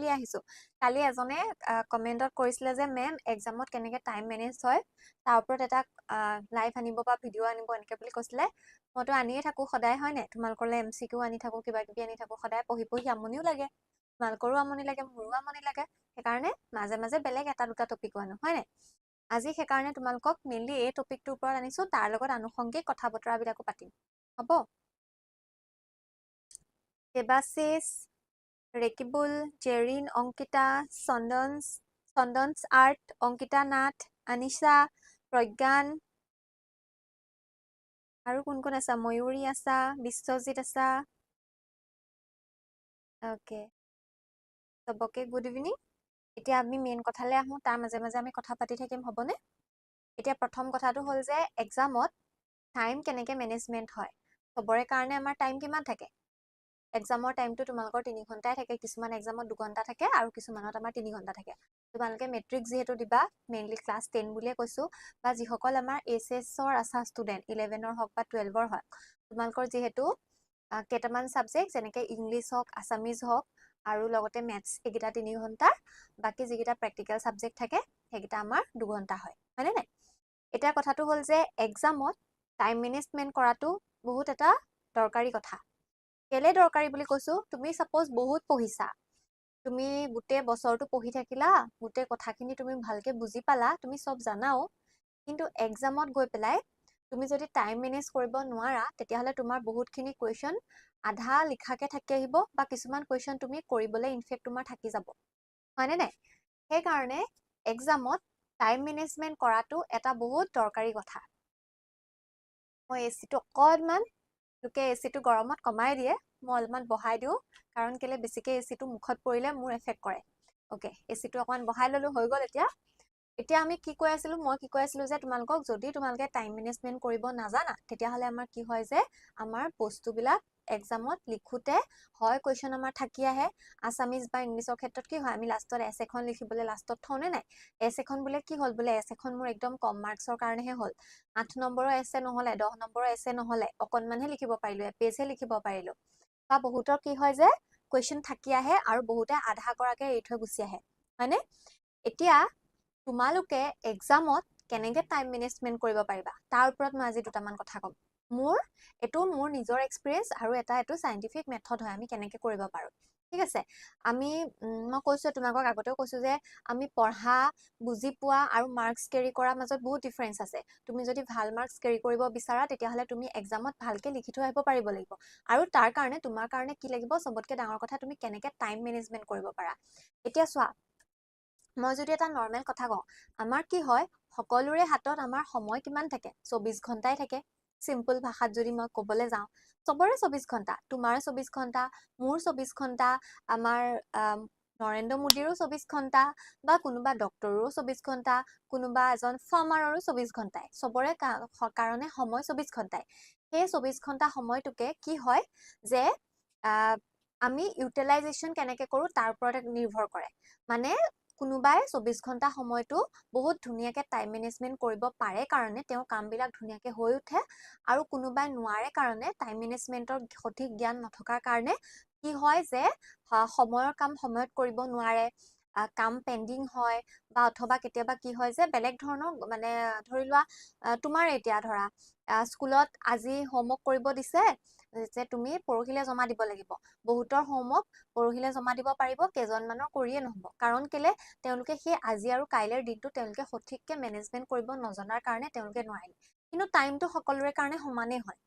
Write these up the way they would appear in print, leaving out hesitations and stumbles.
বুলি আহিছো কালি এজনে কমেন্টত কৰিছিলে যে মেম এক্সামত কেনেকে টাইম মেনেজ হয় তাৰ ওপৰত এটা লাইভ আনিব বা ভিডিঅ' আনিব এনেকে বুলি কৈছিলে মইতো আনিয়ে থাকো সদায় হয় নাই তোমালোকৰলে এমচিকিউ আনি থাকো কিবা কিবি আনি থাকো সদায় পঢ়ি পঢ়ি আমনিও লাগে তোমালোকৰো আমনি লাগে মোৰো আমনি লাগে সেইকাৰণে মাজে মাজে বেলেগ এটা দুটা টপিকো আনো হয় নাই আজি সেইকাৰণে তোমালোকক মেইনলি এই টপিকটোৰ ওপৰত আনিছো তাৰ লগত আনুষংগিক কথা বতৰাবিলাকো পাতিম হ'ব দেবাশিস ৰেকিবুল জেৰিন অংকিতা চন্দনছ আৰ্ট অংকিতা নাথ আনিশা প্ৰজ্ঞান আৰু কোন কোন আছা ময়ূৰী আছা বিশ্বজিত আছা ওকে চবকে গুড ইভিনিং এতিয়া আমি মেইন কথালৈ আহোঁ তাৰ মাজে মাজে আমি কথা পাতি থাকিম হ'বনে এতিয়া প্ৰথম কথাটো হ'ল যে এক্সামত টাইম কেনেকে মেনেজমেণ্ট হয় চবৰে কাৰণে আমাৰ টাইম কিমান থাকে এক্সামৰ টাইমটো তোমালোকৰ 3 ঘণ্টাই থাকে কিছুমান এক্সামত 2 ঘণ্টা থাকে আৰু কিছুমানত আমাৰ 3 ঘণ্টা থাকে তোমালোকে মেট্ৰিক যিহেতু দিবা মেইনলি ক্লাছ 10 বুলিয়ে কৈছো বা যিসকল আমাৰ এছএছৰ আছা ষ্টুডেণ্ট 11ৰ হওক বা 12ৰ হওক তোমালোকৰ যিহেতু কেইটামান ছাবজেক্ট যেনেকে ইংলিছ হওক আছামিজ হওক আৰু লগতে মেথছ এইকেইটা 3 ঘণ্টা বাকি যিকেইটা প্ৰেক্টিকেল ছাবজেক্ট থাকে সেইকেইটা আমাৰ 2 ঘণ্টা হয় হয়নে নাই এতিয়া কথাটো হ'ল যে এক্সামত টাইম মেনেজমেণ্ট কৰাটো বহুত এটা দৰকাৰী কথা কেলে দৰকাৰী বুলি কৈছো তুমি সাপোজ বহুত পঢ়িছা তুমি গোটেই বছৰটো পঢ়ি থাকিলা গোটেই কথাখিনি তুমি ভালকে বুজি পালা তুমি সব জানাও কিন্তু এক্সামত গৈ পেলাই তুমি যদি টাইম মেনেজ কৰিব নোৱাৰা তেতিয়াহলে তোমাৰ বহুতখিনি কোৱেশ্চন আধা লিখাকে থাকি আহিব বা কিছুমান কোৱেশ্চন তুমি কৰিবলৈ ইনফেক্ট তোমাৰ থাকি যাব হয়নে নাই সেইকাৰণে এক্সামত টাইম মেনেজমেণ্ট কৰাটো এটা বহুত দৰকাৰী কথা মই এচিটো অকণমান লোকে এচিটো গৰমত কমাই দিয়ে মই অলপমান বঢ়াই দিওঁ কাৰণ কেলে বেছিকে এচিটো মুখত পৰিলে মোৰ এফেক্ট কৰে ওকে এচিটো অকণমান বঢ়াই ললো হৈ গ'ল এতিয়া আমি কি কৈ আছিলো মই কি কৈ আছিলো যে তোমালোকক যদি তোমালোকে টাইম মেনেজমেণ্ট কৰিব নাজানা তেতিয়াহলে আমাৰ কি হয় যে আমাৰ বস্তুবিলাক এক্সামত লিখোতে হয় কোৱেশ্চন আমাৰ থাকি আহে আছামিজ বা ইংলিছৰ ক্ষেত্ৰত কি হয় আমি লাষ্টত এছ এখন লিখিবলৈ লাষ্টত থওঁনে নাই এছ এখন বোলে কি হ'ল বোলে এছ এখন মোৰ একদম কম মাৰ্কছৰ কাৰণেহে হ'ল 8 নম্বৰৰ এছে নহলে 10 নম্বৰৰ এছে নহলে অকণমানহে লিখিব পাৰিলো এপেজহে লিখিব পাৰিলো বা বহুতৰ কি হয় যে কোৱেশ্চন থাকি আহে আৰু বহুতে আধা কৰাকে এৰি থৈ গুচি আহে হয়নে এতিয়া তোমালোকে এক্সামত কেনেকে টাইম মেনেজমেণ্ট কৰিব পাৰিবা তাৰ ওপৰত মই আজি দুটামান কথা ক'ম এইটো মোৰ নিজৰ এক্সপিৰিয়েন্স আৰু এইটো সাইন্টিফিক মেথড হয় আমি কেনেকে কৰিব পাৰো ঠিক আছে আমি মই কৈছো তোমালোকক আগতেও কৈছো যে আমি পঢ়া বুজি পোৱা আৰু মাৰ্কস কেৰি কৰাৰ মাজত বহুত ডিফাৰেন্স আছে তুমি যদি ভাল মাৰ্কস কেৰি কৰিব বিচাৰা তেতিয়াহলে তুমি এক্সামত ভালকে লিখি থৈ আহিব পাৰিব লাগিব আৰু তাৰ কাৰণে তোমাৰ কাৰণে কি লাগিব সবতকে ডাঙৰ কথা তুমি কেনেকে টাইম মেনেজমেণ্ট কৰিব পাৰা এতিয়া চোৱা মই যদি এটা নৰ্মেল কথা কওঁ আমাৰ কি হয় সকলোৰে হাতত আমাৰ সময় কিমান থাকে 24 ঘণ্টাই থাকে সিম্পল ভাষাত যদি মই ক'বলৈ যাওঁ সবৰে 24 ঘণ্টা তোমাৰ 24 ঘণ্টা মোৰ 24 ঘণ্টা আমাৰ নৰেন্দ্ৰ মোদীৰো 24 ঘণ্টা বা কোনোবা ডক্টৰৰো 24 ঘণ্টা কোনোবা এজন ফাৰ্মাৰৰো 24 ঘণ্টাই সবৰে কাৰণে সময় 24 ঘণ্টাই সেই 24 ঘণ্টা সময়টোকে কি হয় যে আমি ইউটিলাইজেশ্যন কেনেকে কৰো তাৰ ওপৰত নিৰ্ভৰ কৰে মানে কোনোবাই 24 ঘণ্টা সময়টো বহুত ধুনীয়াকে টাইম মেনেজমেণ্ট কৰিব পাৰে কাৰণে তেওঁ কামবিলাক ধুনীয়াকে হৈ উঠে আৰু কোনোবাই নোৱাৰে কাৰণে টাইম মেনেজমেণ্টৰ সঠিক জ্ঞান নথকাৰ কাৰণে কি হয় যে সময়ৰ কাম সময়ত কৰিব নোৱাৰে কাম পেন্ডিং হয় বা অথবা কেতিয়াবা কি হয় যে বেলেগ ধৰণৰ মানে ধৰি লোৱা তোমাৰ এতিয়া ধৰা স্কুলত আজি হোমৱৰ্ক কৰিব দিছে যে তুমি পৰহিলে জমা দিব লাগিব বহুতৰ হোমৱৰ্ক পৰহিলে জমা দিব পাৰিব কেইজনমানৰ কৰিয়ে নহব কাৰণ কেলে তেওঁলোকে সেই আজি আৰু কাইলৈৰ দিনটো তেওঁলোকে সঠিককে মেনেজমেণ্ট কৰিব নজনাৰ কাৰণে তেওঁলোকে নোৱাৰিলে কিন্তু টাইমটো সকলোৰে কাৰণে সমানেই হয়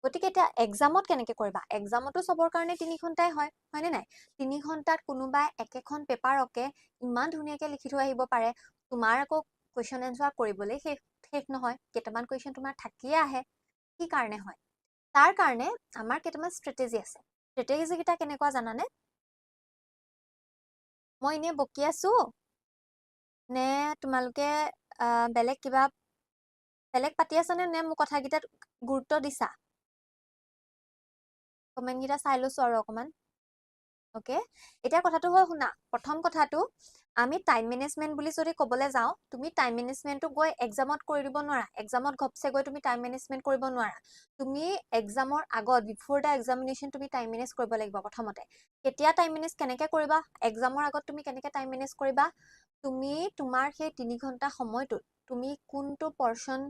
গতিকে এতিয়া এক্সামত কেনেকে কৰিবা এক্সামতো সবৰ কাৰণে 3 ঘণ্টাই হয় হয়নে নাই 3 ঘণ্টাত কোনোবাই একেখন পেপাৰকে ইমান ধুনীয়াকে লিখি থৈ আহিব পাৰে তোমাৰ আকৌ কুৱেশ্যন এনসাৰ কৰিবলৈ শেষ নহয় কেইটামান কুৱেশ্যন তোমাৰ থাকিয়ে আহে কি কাৰণে হয় তাৰ কাৰণে আমাৰ কেইটামান ষ্ট্ৰেটেজি আছে ষ্ট্ৰেটেজি কেইটা কেনেকুৱা জানানে মই এনে বকি আছো নে তোমালোকে বেলেগ কিবা বেলেগ পাতি আছানে নে মোৰ কথাকেইটাত গুৰুত্ব দিছা কমেন্ট কেইটা চাই লৈছো আৰু অকমান ওকে এতিয়া কথাটো হয় শুনা প্ৰথম কথাটো আমি টাইম মেনেজমেন্ট বুলি যদি ক'বলৈ যাওঁ তুমি টাইম মেনেজমেন্টটো গৈ এক্সামত কৰি দিব নোৱাৰা এক্সামত ঘপছে গৈ তুমি টাইম মেনেজমেন্ট কৰিব নোৱাৰা তুমি এক্সামৰ আগত বিফৰ দা এক্সামিনেশ্যন তুমি টাইম মেনেজ কৰিব লাগিব প্ৰথমতে কেতিয়া টাইম মেনেজ কেনেকে কৰিবা এক্সামৰ আগত তুমি কেনেকে টাইম মেনেজ কৰিবা তুমি তোমাৰ সেই 3 ঘণ্টা সময়টোত তুমি কোনটো পৰ্চন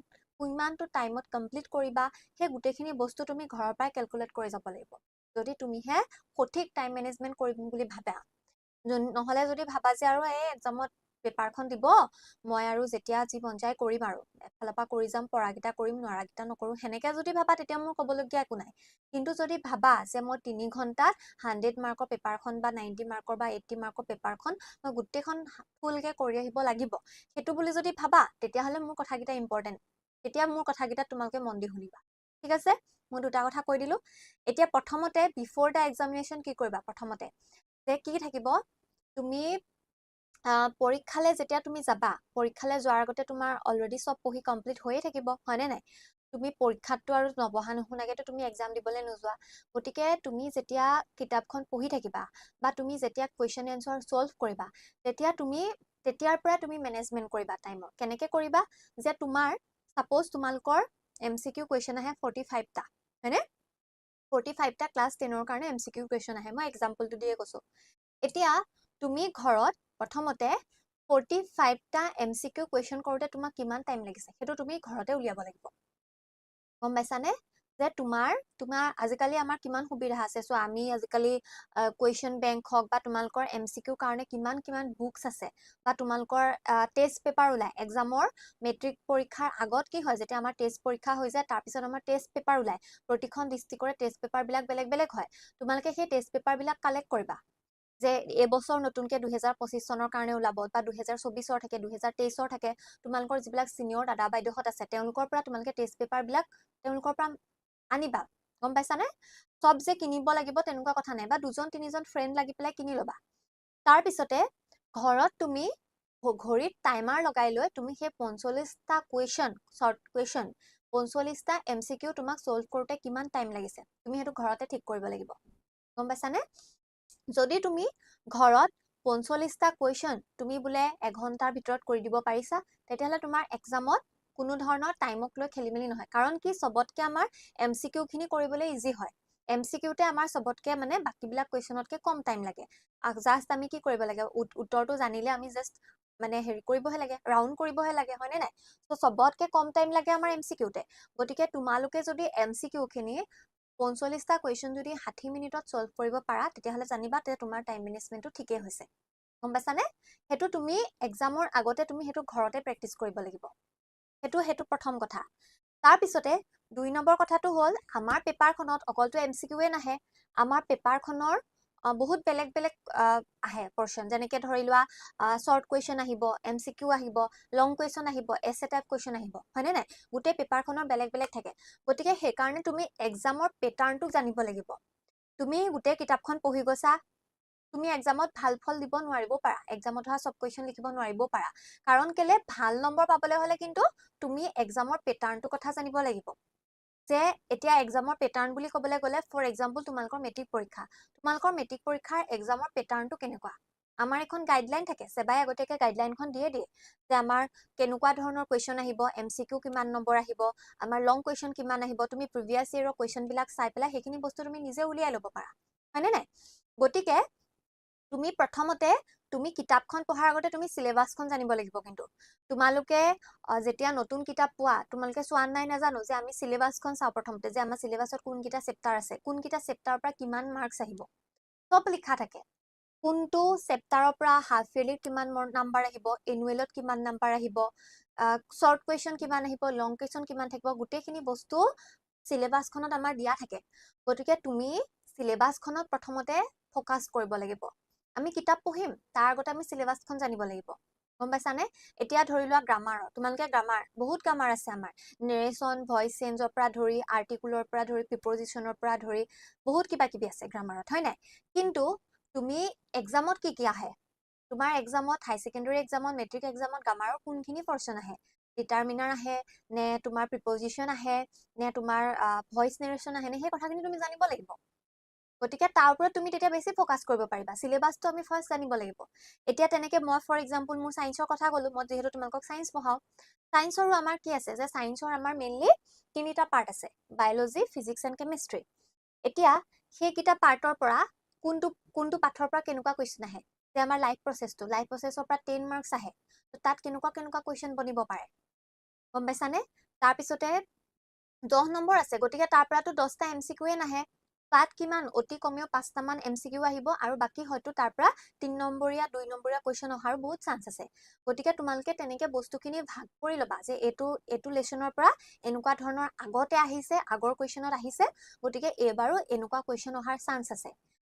কিমানটো টাইমত কমপ্লিট কৰিবা সেই গোটেইখিনি বস্তু তুমি ঘৰৰ পৰাই কেলকুলেট কৰি যাব লাগিব যদি তুমিহে সঠিক টাইম মেনেজমেন্ট কৰিম বুলি ভাবা নহলে যদি ভাবা যে আৰু এই এক্সামত পেপাৰখন দিব মই আৰু যেতিয়া যি মন যায় কৰিম আৰু এফালৰ পৰা কৰি যাম পঢ়াকেইটা কৰিম নোৱাৰাকেইটা নকৰো সেনেকে যদি ভাবা তেতিয়া মোৰ ক'বলগীয়া একো নাই কিন্তু যদি ভাবা যে মই 3 ঘণ্টাত 100 মাৰ্কৰ পেপাৰখন বা 90 মাৰ্কৰ বা 80 মাৰ্কৰ পেপাৰখন মই গোটেইখন ফুলকে কৰি আহিব লাগিব সেইটো বুলি যদি ভাবা তেতিয়াহ'লে মোৰ কথাকেইটা ইম্পৰ্টেণ্ট তেতিয়া মোৰ কথাকেইটা তোমালোকে মন দি শুনিবা ঠিক আছে মই দুটা কথা কৈ দিলো এতিয়া প্ৰথমতে বিফৰ দা এক্সামিনেশ্যন কি কৰিবা প্ৰথমতে যে কি থাকিব তুমি পৰীক্ষালে যেতিয়া তুমি যাবা পৰীক্ষালে যোৱাৰ আগতে তোমাৰ অলৰেডি সব পঢ়ি কমপ্লিট হৈয়ে থাকিব হয়নে নাই তুমি পৰীক্ষাতটো আৰু নবহা নুশুনাকেতো তুমি এক্সাম দিবলৈ নোযোৱা গতিকে তুমি যেতিয়া কিতাপখন পঢ়ি থাকিবা বা তুমি যেতিয়া কুৱেশ্যন এনচাৰ সলভ কৰিবা তেতিয়াৰ পৰা তুমি মেনেজমেন্ট কৰিবা টাইমৰ কেনেকে কৰিবা যে তোমাৰ সাপোজ তোমালোকৰ এমসিকিউ কুৱেশ্যন আহে 45 টা হয়নে 45 টা ক্লাছ 10ৰ কাৰণে এমসিকিউ কুৱেশ্যন আহে মই এক্সাম্পলটো দিয়ে কৈছো এতিয়া তুমি ঘৰত প্ৰথমতে 45 টা এমসিকিউ কুৱেশ্যন কৰোতে তোমাক কিমান টাইম লাগিছে সেইটো তুমি ঘৰতে উলিয়াব লাগিব গম পাইছানে যে তোমাৰ আজিকালি আমাৰ কিমান সুবিধা আছে সো আমি আজিকালি কুৱেশ্যন বেংক হওক বা তোমালোকৰ এমসিকিউ কাৰণে কিমান বুকস আছে বা তোমালোকৰ টেষ্ট পেপাৰ ওলাই এক্সামৰ মেট্ৰিক পৰীক্ষাৰ আগত কি হয় যেতিয়া আমাৰ টেষ্ট পৰীক্ষা হৈ যায় তাৰ পিছত আমাৰ টেষ্ট পেপাৰ ওলাই প্ৰতিখন ডিস্ট্ৰিক্টৰে টেষ্ট পেপাৰ বিলাক বেলেগ বেলেগ হয় তোমালোকে সেই টেষ্ট পেপাৰ বিলাক কালেক্ট কৰিবা যে এবছৰ নতুনকে 2025 চনৰ কাৰণে ওলাব বা 2024 থাকে 2023 থাকে তোমালোকৰ যিবিলাক সিনিয়ৰ দাদা বাইদেউহত আছে তেওঁলোকৰ পৰা তোমালোকে টেষ্ট পেপাৰ বিলাক তেওঁলোকৰ পৰা আনিবা গম পাইছানে সব যে কিনিব লাগিব তেনেকুৱা কথা নাই বা দুজন তিনিজন ফ্ৰেণ্ড লাগি পেলাই কিনি লবা তাৰ পিছতে ঘৰত তুমি ঘড়ীত টাইমাৰ লগাই লৈ তুমি সেই 45টা কুৱেশ্যন শৰ্ট কুৱেশ্যন 45টা এমসিকিউ তোমাক সলভ কৰোতে কিমান টাইম লাগিছে তুমি সেইটো ঘৰতে ঠিক কৰিব লাগিব গম পাইছানে যদি তুমি ঘৰত 45টা কুৱেশ্যন তুমি বোলে এঘণ্টাৰ ভিতৰত কৰি দিব পাৰিছা তেতিয়াহলে তোমাৰ এক্সামত কোনো ধৰণৰ টাইমক লৈ খেলিমেলি নহয় কাৰণ কি সবতকে আমাৰ এমসিকিউ খিনি কৰিবলৈ ইজি হয় এমসিকিউতে আমাৰ সবতকে মানে বাকিবিলাক কুৱেশ্যনতকে কম টাইম লাগে জাস্ট আমি কি কৰিব লাগে উত্তৰটো জানিলে আমি জাস্ট মানে হেৰি কৰিবহে লাগে ৰাউণ্ড কৰিবহে লাগে হয়নে নাই তো সবতকে কম টাইম লাগে আমাৰ এমসিকিউতে গতিকে তোমালোকে যদি এমসিকিউ খিনি 45টা কুৱেশ্যন যদি 60 মিনিটত সলভ কৰিব পাৰা তেতিয়াহলে জানিবা যে তোমাৰ টাইম মেনেজমেন্টটো ঠিকেই হৈছে গম পাইছানে সেইটো তুমি এক্সামৰ আগতে তুমি সেইটো ঘৰতে প্ৰেক্টিচ কৰিব লাগিব সেইটো প্ৰথম কথা তাৰ পিছতে 2 নম্বৰ কথাটো হ'ল আমাৰ পেপাৰখনত অকলটো এমসিকিউৱে নাহে আমাৰ পেপাৰখনৰ বহুত বেলেগ বেলেগ আহে পৰ্চন যেনেকে ধৰি লোৱা শৰ্ট কুৱেশ্যন আহিব এমসিকিউ আহিব লং কুৱেশ্যন আহিব এছে টাইপ কুৱেশ্যন আহিব হয়নে নাই গোটেই পেপাৰখনৰ বেলেগ বেলেগ থাকে গতিকে সেইকাৰণে তুমি এক্সামৰ পেটাৰ্নটো জানিব লাগিব তুমি গোটেই কিতাপখন পঢ়ি গৈছা তুমি এক্সামত ভাল ফল দিব নোৱাৰিব পাৰা এক্সামত হোৱা সব কুৱেশ্যন লিখিব নোৱাৰিব পাৰা কাৰণ কেলে ভাল নম্বৰ পাবলৈ হলে কিন্তু তুমি এক্সামৰ পেটাৰ্নটো কথা জানিব লাগিব যে এতিয়া এক্সামৰ পেটাৰ্ন বুলি ক'বলৈ গ'লে ফৰ এক্সাম্পল তোমালোকৰ মেট্ৰিক পৰীক্ষাৰ এক্সামৰ পেটাৰ্নটো কেনেকুৱা আমাৰ এখন গাইডলাইন থাকে সেবাই আগতীয়াকে গাইডলাইনখন দিয়ে যে আমাৰ কেনেকুৱা ধৰণৰ কুৱেশ্যন আহিব এমসিকিউ কিমান নম্বৰ আহিব আমাৰ লং কুৱেশ্যন কিমান আহিব তুমি প্ৰিভিয়াছ ইয়েৰৰ কুৱেশ্যন বিলাক চাই পেলাই সেইখিনি বস্তু তুমি নিজে উলিয়াই ল'ব পাৰা হয়নে নাই গতিকে তুমি প্ৰথমতে তুমি কিতাপখন পঢ়াৰ আগতে তুমি সিলেবাসখন জানিব লাগিব কিন্তু তোমালোকে যেতিয়া নতুন কিতাপ পোৱা তোমালোকে চোৱা নাই নাজানো যে আমি সিলেবাসখন চাও প্ৰথমতে যে আমাৰ সিলেবাসত কোনকিটা চেপ্টাৰ আছে কোনকিটা চেপ্টাৰৰ পৰা কিমান মাৰ্কস আহিব সব লিখা থাকে কোনটো চেপ্টাৰৰ পৰা হাফ ইয়াৰলি কিমান নাম্বাৰ আহিব এনুৱেলত কিমান নাম্বাৰ আহিব শৰ্ট কুৱেশ্যন কিমান আহিব লং কুৱেশ্যন কিমান থাকিব গোটেইখিনি বস্তু সিলেবাসখনত আমাৰ দিয়া থাকে গতিকে তুমি সিলেবাসখনত প্ৰথমতে ফোকাস কৰিব লাগিব আমি কিতাপ পঢ়িম তাৰ আগতে আমি সিলেবাসখন জানিব লাগিব গম পাইছানে এতিয়া ধৰি লোৱা গ্ৰামাৰ তোমালোকে গ্ৰামাৰ বহুত গ্ৰামাৰ আছে আমাৰ নেৰেশ্যন ভইচ চেঞ্জৰ পৰা ধৰি আৰ্টিকুলৰ পৰা ধৰি প্ৰিপজিচনৰ পৰা ধৰি বহুত কিবা কিবি আছে গ্ৰামাৰত হয় নাই কিন্তু তুমি এক্সামত কি আহে তোমাৰ এক্সামত হাই সেকেন্ডাৰী এক্সামত মেট্ৰিক এক্সামত গ্ৰামাৰৰ কোনখিনি পৰ্চন আহে ডিটাৰমিনাৰ আহে নে তোমাৰ প্ৰিপজিচন আহে নে তোমাৰ ভইচ নেৰেশ্যন আহে নে সেই কথাখিনি তুমি জানিব লাগিব গতিকে তাৰ ওপৰত তুমি তেতিয়া বেছি ফ'কাছ কৰিব পাৰিবা সিলেবাছটো আমি ফাৰ্ষ্ট জানিব লাগিব এতিয়া তেনেকে মই ফৰ এক্সাম্পল মোৰ সায়েন্সৰ কথা ক'লো মই যেহেতু তোমালোকক সায়েন্স পঢ়াও সায়েন্সৰো আমাৰ কি আছে যে সায়েন্সৰ আমাৰ মেইনলি তিনিটা পাৰ্ট আছে বায়োলজি ফিজিক্স এণ্ড কেমিষ্ট্ৰি এতিয়া সেইকেইটা পাৰ্টৰ পৰা কোনটো পাঠৰ পৰা কেনেকুৱা কুৱেশ্যন আহে যে আমাৰ লাইফ প্ৰচেছৰ পৰা 10 মাৰ্কছ আহে তাত কেনেকুৱা কুৱেশ্যন বনিব পাৰে গম পাইছানে তাৰপিছতে 10 নম্বৰ আছে গতিকে তাৰ পৰাতো 10টা এমচিকিউয়ে নাহে তাত কিমান অতি কমেও 5টা মান এমচিকিউ আহিব আৰু বাকি হয়তো তাৰ পৰা 3 নম্বৰীয়া 2 নম্বৰীয়া কুৱেশ্যন অহাৰ বহুত চান্স আছে গতিকে তোমালোকে তেনেকে বস্তুখিনি ভাগ কৰি ল'বা যে এইটো লেসনৰ পৰা এনেকুৱা ধৰণৰ আগতে আহিছে আগৰ কুৱেশ্যনত আহিছে গতিকে এবাৰো এনেকুৱা কুৱেশ্যন অহাৰ চান্স আছে